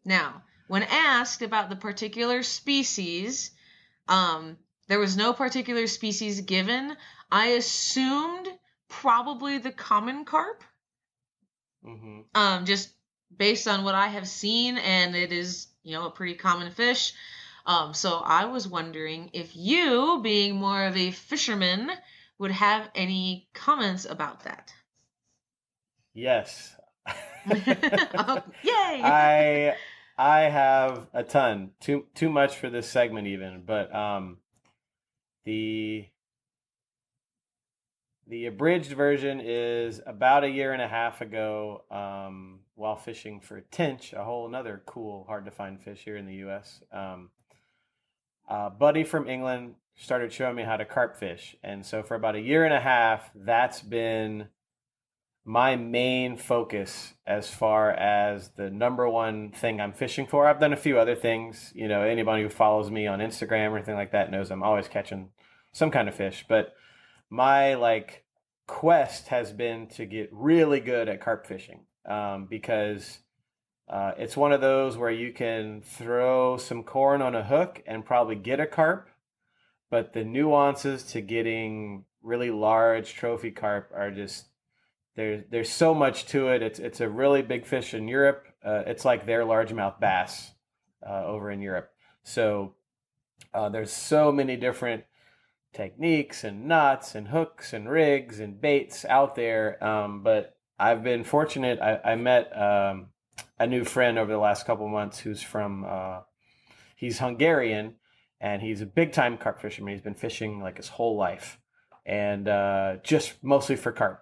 Now, when asked about the particular species, there was no particular species given. I assumed probably the common carp, just based on what I have seen, and it is, a pretty common fish. So I was wondering if you, being more of a fisherman, would have any comments about that. Yes. Oh, yay! I have a ton. Too much for this segment even, but the abridged version is about a year and a half ago, while fishing for tench, a whole another cool, hard to find fish here in the U.S. A buddy from England started showing me how to carp fish, and so for about a year and a half, that's been my main focus as far as the number one thing I'm fishing for. I've done a few other things. Anybody who follows me on Instagram or anything like that knows I'm always catching some kind of fish, but my quest has been to get really good at carp fishing, because it's one of those where you can throw some corn on a hook and probably get a carp, but the nuances to getting really large trophy carp are just there's so much to it. It's a really big fish in Europe. It's like their largemouth bass over in Europe. So there's so many different techniques and knots and hooks and rigs and baits out there. But I've been fortunate. I met a new friend over the last couple of months who's he's Hungarian, and he's a big time carp fisherman. He's been fishing like his whole life, and just mostly for carp.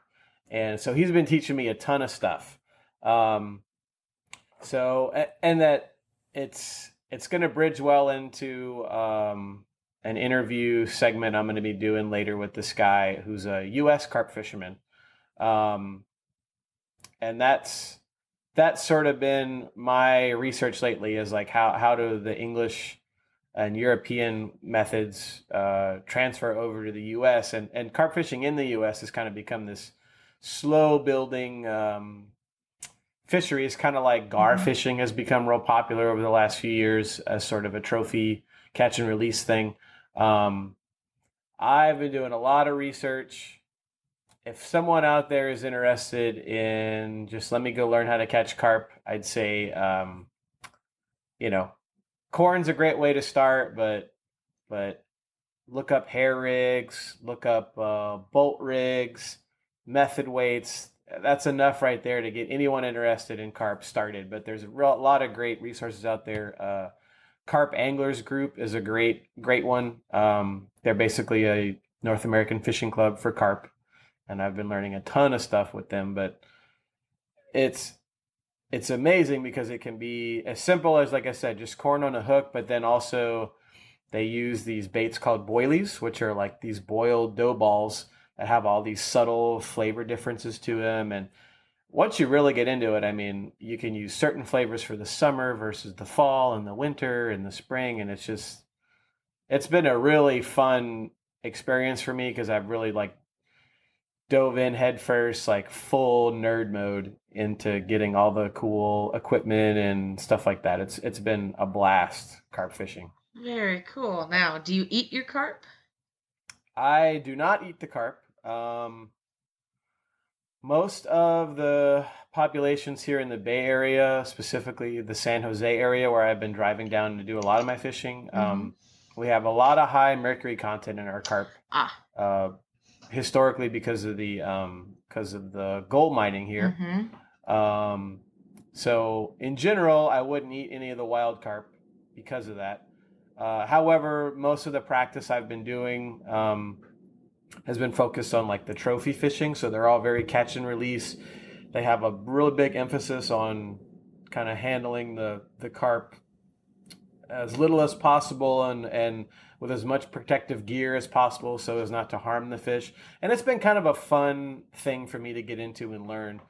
And so he's been teaching me a ton of stuff. And that it's going to bridge well into an interview segment I'm going to be doing later with this guy who's a U.S. carp fisherman. And that's sort of been my research lately, is like how do the English and European methods transfer over to the U.S. and carp fishing in the U.S. has kind of become this slow building fisheries, kind of like gar fishing has become real popular over the last few years as sort of a trophy catch and release thing. I've been doing a lot of research. If someone out there is interested in just let me go learn how to catch carp, I'd say, corn's a great way to start, but look up hair rigs, look up bolt rigs, method weights. That's enough right there to get anyone interested in carp started. But there's a lot of great resources out there. Carp Anglers Group is a great one. They're basically a North American fishing club for carp, and I've been learning a ton of stuff with them. But it's amazing because it can be as simple as, like I said, just corn on a hook, but then also they use these baits called boilies, which are like these boiled dough balls that have all these subtle flavor differences to them. And once you really get into it, I mean, you can use certain flavors for the summer versus the fall and the winter and the spring. And it's been a really fun experience for me because I've really dove in head first, like full nerd mode into getting all the cool equipment and stuff like that. It's been a blast carp fishing. Very cool. Now, do you eat your carp? I do not eat the carp. Most of the populations here in the Bay Area, specifically the San Jose area where I've been driving down to do a lot of my fishing, we have a lot of high mercury content in our carp. Historically because of the gold mining here. So in general, I wouldn't eat any of the wild carp because of that. However, most of the practice I've been doing has been focused on like the trophy fishing. So they're all very catch and release. They have a really big emphasis on kind of handling the carp as little as possible and with as much protective gear as possible so as not to harm the fish. And it's been kind of a fun thing for me to get into and learn.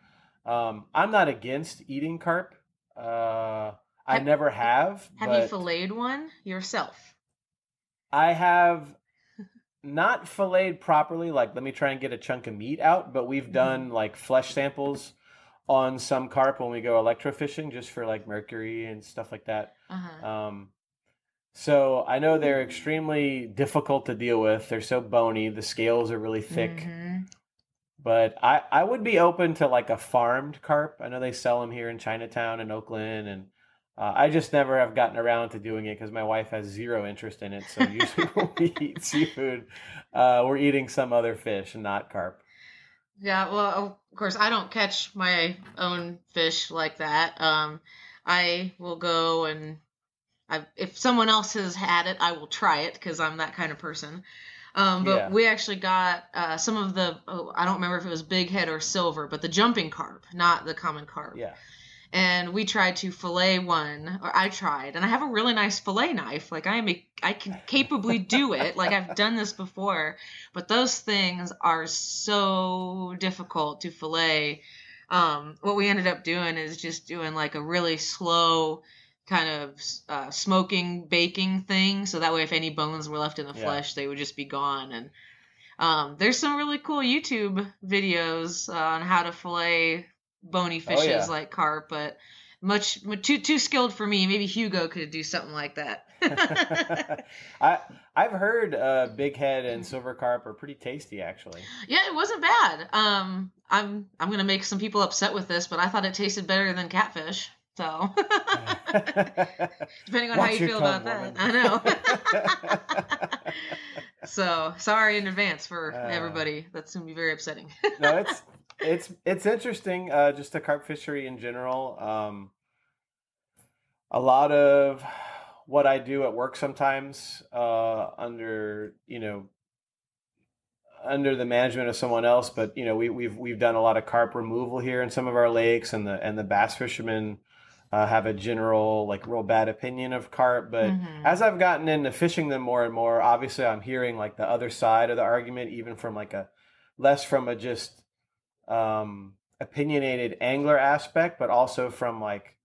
I'm not against eating carp. I never have. Have you filleted one yourself? I have not filleted properly. Like, let me try and get a chunk of meat out. But we've done like flesh samples on some carp when we go electrofishing, just for like mercury and stuff like that. So I know they're extremely difficult to deal with. They're so bony. The scales are really thick. But I would be open to like a farmed carp. I know they sell them here in Chinatown and Oakland, and I just never have gotten around to doing it because my wife has zero interest in it. So usually when we eat seafood, we're eating some other fish and not carp. Yeah, well, of course, I don't catch my own fish like that. I will go and if someone else has had it, I will try it because I'm that kind of person. But we actually got some of the, I don't remember if it was big head or silver, but the jumping carp, not the common carp. Yeah. And we tried to fillet one, or I tried, and I have a really nice fillet knife. Like I can capably do it. Like I've done this before, but those things are so difficult to fillet. What we ended up doing is just doing like a really slow kind of smoking, baking thing. So that way, if any bones were left in the flesh, they would just be gone. And there's some really cool YouTube videos on how to fillet bony fishes like carp, but much too skilled for me. Maybe Hugo could do something like that. I've heard big head and silver carp are pretty tasty, actually. Yeah, it wasn't bad. I'm gonna make some people upset with this, but I thought it tasted better than catfish. So depending on how you feel about that, I know. So sorry in advance for everybody. That's gonna be very upsetting. No, it's interesting. Just the carp fishery in general. A lot of what I do at work sometimes under the management of someone else, but we've done a lot of carp removal here in some of our lakes, and the bass fishermen have a general like real bad opinion of carp. But as I've gotten into fishing them more and more, obviously I'm hearing like the other side of the argument, even from like a less from a just opinionated angler aspect, but also from like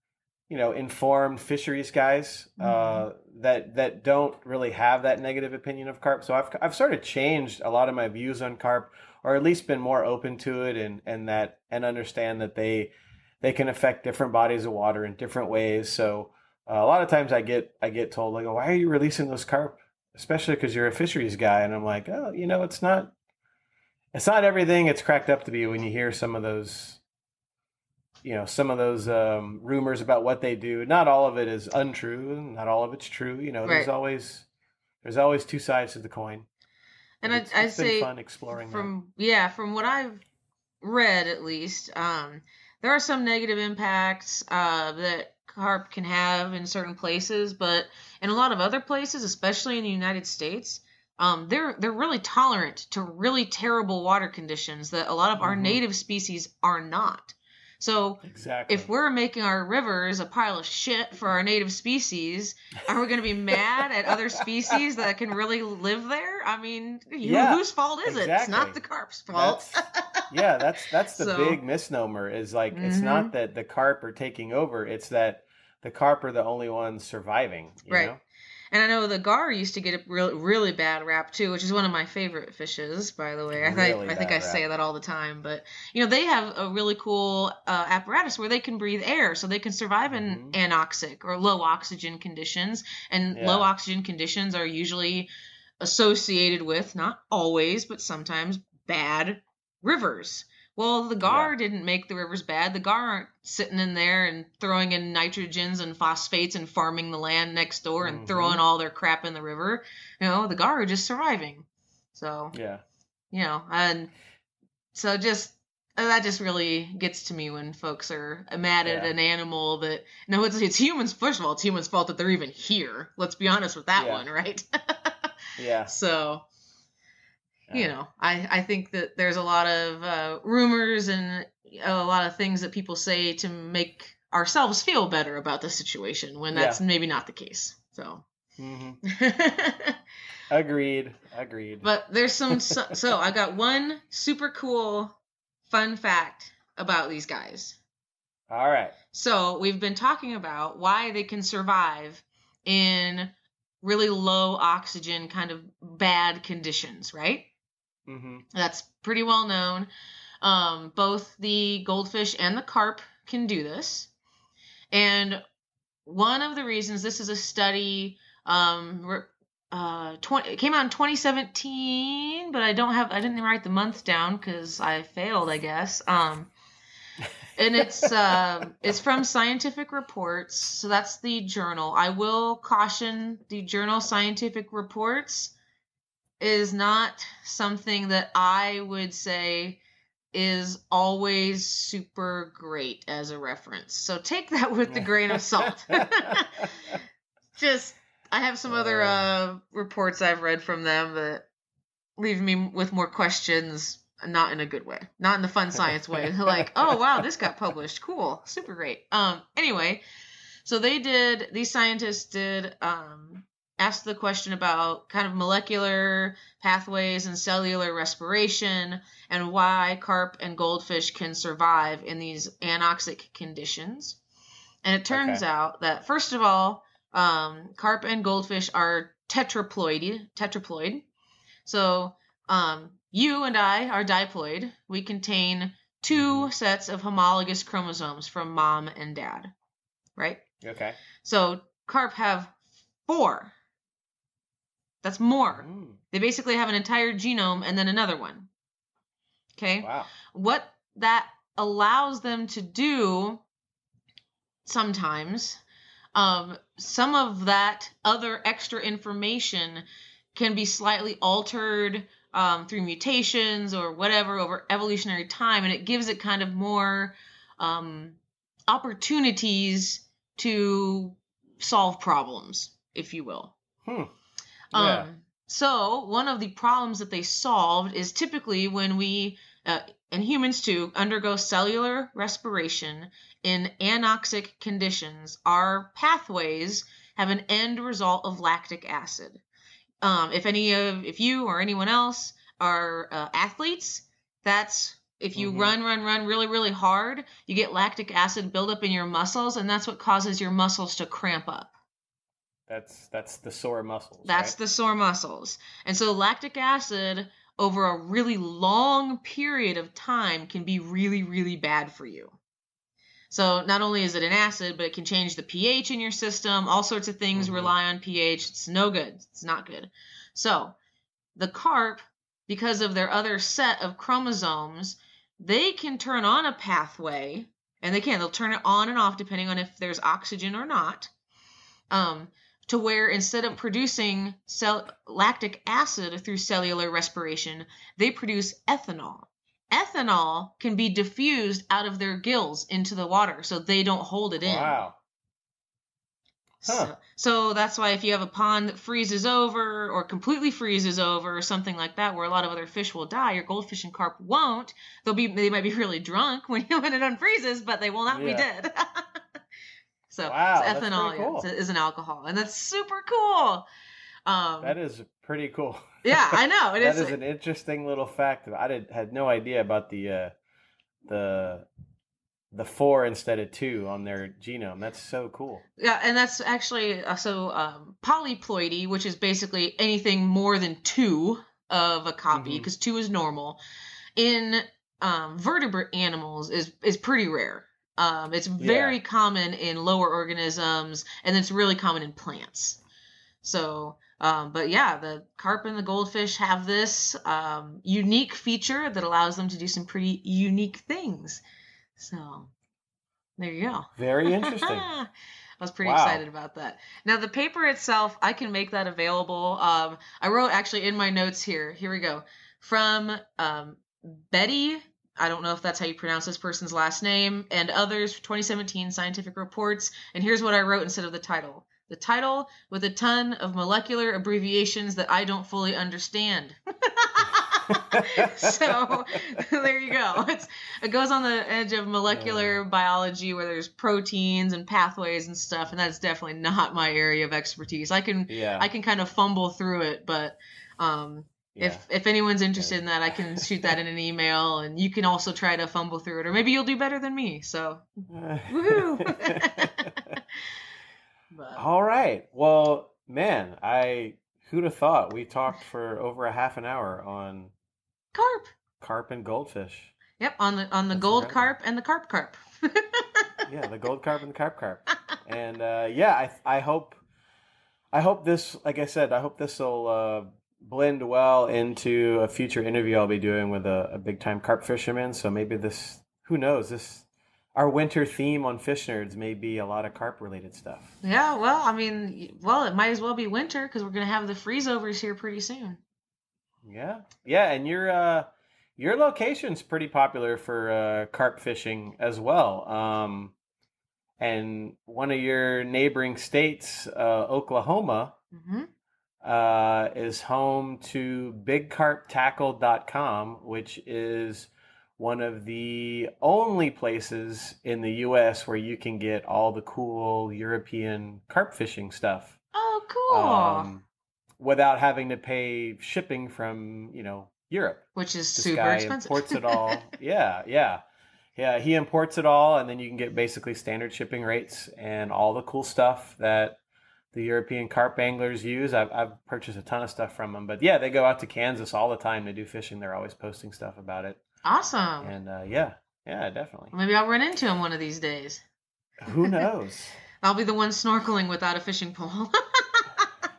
informed fisheries guys that don't really have that negative opinion of carp. So I've sort of changed a lot of my views on carp, or at least been more open to it and understand that they they can affect different bodies of water in different ways. So a lot of times I get told, like, why are you releasing those carp? Especially because you're a fisheries guy. And I'm like, oh, it's not everything it's cracked up to be when you hear some of those, rumors about what they do. Not all of it is untrue, and not all of it's true. Right. There's always two sides to the coin. And it's I'd say been fun exploring from what I've read, at least, there are some negative impacts that carp can have in certain places, but in a lot of other places, especially in the United States, they're really tolerant to really terrible water conditions that a lot of our native species are not. So exactly. If we're making our rivers a pile of shit for our native species, are we going to be mad at other species that can really live there? I mean, whose fault is it? It's not the carp's fault. That's the big misnomer is like, it's not that the carp are taking over. It's that the carp are the only ones surviving, you know? And I know the gar used to get a really bad rap too, which is one of my favorite fishes, by the way. I think I say that all the time, but they have a really cool apparatus where they can breathe air, so they can survive in anoxic or low oxygen conditions. And low oxygen conditions are usually associated with, not always, but sometimes, bad rivers. Well, the gar didn't make the rivers bad. The gar aren't sitting in there and throwing in nitrogens and phosphates and farming the land next door and throwing all their crap in the river. The gar are just surviving. So, and so that just really gets to me when folks are mad at an animal that, it's humans. First of all, it's humans' fault that they're even here. Let's be honest with that one, right? Yeah. So... I think that there's a lot of rumors and a lot of things that people say to make ourselves feel better about the situation when that's maybe not the case. So, Agreed. But there's so I got one super cool fun fact about these guys. All right. So we've been talking about why they can survive in really low oxygen, kind of bad conditions, right? That's pretty well known. Both the goldfish and the carp can do this. And one of the reasons, this is a study, it came out in 2017, but I didn't write the month down because I failed, I guess. And it's from Scientific Reports, so that's the journal. I will caution, the journal Scientific Reports is not something that I would say is always super great as a reference. So take that with a grain of salt. I have some other reports I've read from them that leave me with more questions, not in a good way, not in the fun science way. Like, oh wow, this got published. Cool. Super great. Anyway, so these scientists did asked the question about kind of molecular pathways and cellular respiration and why carp and goldfish can survive in these anoxic conditions. And it turns out that, first of all, carp and goldfish are tetraploid. So you and I are diploid. We contain two sets of homologous chromosomes from mom and dad, right? Okay. So carp have 4. That's more. They basically have an entire genome and then another one. Okay? Wow. What that allows them to do sometimes, some of that other extra information can be slightly altered through mutations or whatever over evolutionary time, and it gives it kind of more opportunities to solve problems, if you will. Yeah. So one of the problems that they solved is typically when we, and humans too, undergo cellular respiration in anoxic conditions, our pathways have an end result of lactic acid. If you or anyone else are athletes, that's if you run really, really hard, you get lactic acid buildup in your muscles, and that's what causes your muscles to cramp up. That's the sore muscles. That's right? the sore muscles. And so lactic acid over a really long period of time can be really, really bad for you. So not only is it an acid, but it can change the pH in your system. All sorts of things rely on pH. It's no good. It's not good. So the carp, because of their other set of chromosomes, they can turn on a pathway, and they'll turn it on and off depending on if there's oxygen or not, to where instead of producing lactic acid through cellular respiration, they produce ethanol. Ethanol can be diffused out of their gills into the water, so they don't hold it in. Wow. Huh. So that's why if you have a pond that freezes over or completely freezes over or something like that, where a lot of other fish will die, your goldfish and carp won't. They might be really drunk when it unfreezes, but they will not be dead. So, wow, ethanol cool. is an alcohol, and that's super cool. That is pretty cool. Yeah, I know. That is an interesting little fact. I had no idea about the 4 instead of 2 on their genome. That's so cool. Yeah, and that's actually polyploidy, which is basically anything more than 2 of a copy, because 2 is normal. In vertebrate animals is pretty rare. It's very common in lower organisms, and it's really common in plants. So, but yeah, the carp and the goldfish have this unique feature that allows them to do some pretty unique things. So, there you go. Very interesting. I was pretty excited about that. Now, the paper itself, I can make that available. I wrote actually in my notes here. Here we go. From Betty, I don't know if that's how you pronounce this person's last name, and others, 2017 scientific reports. And here's what I wrote instead of the title. The title with a ton of molecular abbreviations that I don't fully understand. So there you go. It goes on the edge of molecular biology where there's proteins and pathways and stuff, and that's definitely not my area of expertise. I can kind of fumble through it, but if anyone's interested in that, I can shoot that in an email, and you can also try to fumble through it, or maybe you'll do better than me. So, woohoo! All right. Well, man, who'd have thought we talked for over a half an hour on carp and goldfish. Yep, on the gold carp and the carp. Yeah, the gold carp and the carp. And I hope this, like I said, I hope this will blend well into a future interview I'll be doing with a big time carp fisherman. So maybe this, who knows, our winter theme on Fish Nerds may be a lot of carp related stuff. Yeah, well, it might as well be winter because we're going to have the freeze overs here pretty soon. Yeah, and your location's pretty popular for carp fishing as well. And one of your neighboring states, Oklahoma, is home to BigCarpTackle.com, which is one of the only places in the U.S. where you can get all the cool European carp fishing stuff. Oh, cool. Without having to pay shipping from, Europe. Which is this super guy expensive. Imports it all. Yeah. He imports it all, and then you can get basically standard shipping rates and all the cool stuff that the European carp anglers use. I've purchased a ton of stuff from them. But yeah, they go out to Kansas all the time to do fishing. They're always posting stuff about it. Awesome. And yeah, definitely. Maybe I'll run into him one of these days. Who knows? I'll be the one snorkeling without a fishing pole.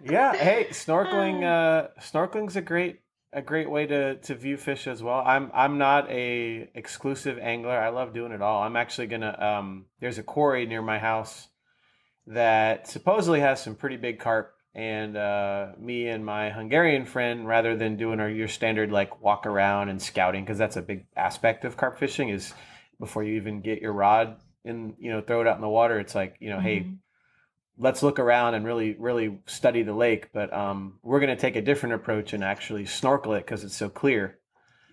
Yeah. Hey, snorkeling's a great way to view fish as well. I'm not a exclusive angler. I love doing it all. I'm actually gonna there's a quarry near my house that supposedly has some pretty big carp, and me and my Hungarian friend, rather than doing your standard like walk around and scouting, because that's a big aspect of carp fishing, is before you even get your rod and throw it out in the water, it's like hey, let's look around and really, really study the lake. But we're going to take a different approach and actually snorkel it because it's so clear.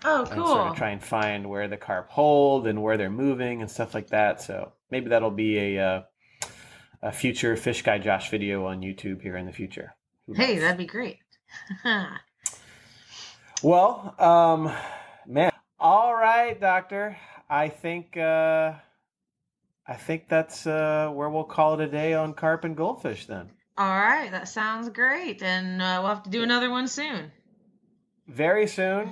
Oh, cool. And sort of try and find where the carp hold and where they're moving and stuff like that. So maybe that'll be a future Fish Guy Josh video on YouTube here in the future. Hey, that'd be great. Well, man. All right, Doctor. I think that's where we'll call it a day on carp and goldfish then. All right, that sounds great. And we'll have to do another one soon. Very soon.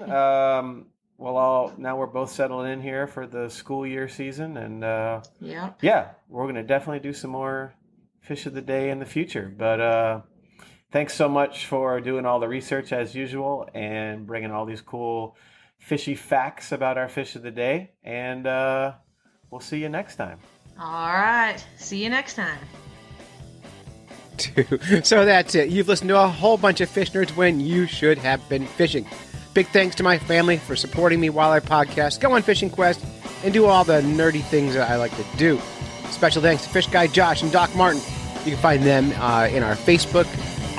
now we're both settling in here for the school year season, and we're going to definitely do some more Fish of the Day in the future. But thanks so much for doing all the research as usual and bringing all these cool fishy facts about our Fish of the Day. And we'll see you next time. All right. See you next time. So that's it. You've listened to a whole bunch of Fish Nerds when you should have been fishing. Big thanks to my family for supporting me while I podcast, go on fishing quest, and do all the nerdy things that I like to do. Special thanks to Fish Guy Josh and Doc Martin. You can find them in our Facebook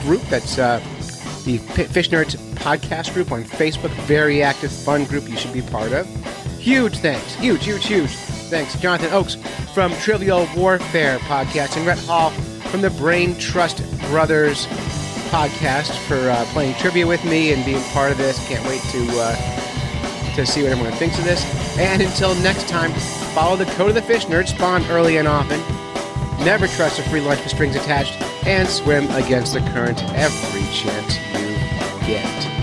group. That's the Fish Nerds podcast group on Facebook. Very active, fun group you should be part of. Huge thanks. Huge thanks to Jonathan Oakes from Trivial Warfare podcast and Rhett Hall from the Braintrust Brothers podcast for playing trivia with me and being part of this. Can't wait to see what everyone thinks of this. And until next time, follow the code of the Fish Nerds, spawn early and often, never trust a free lunch with strings attached, and swim against the current every chance you get.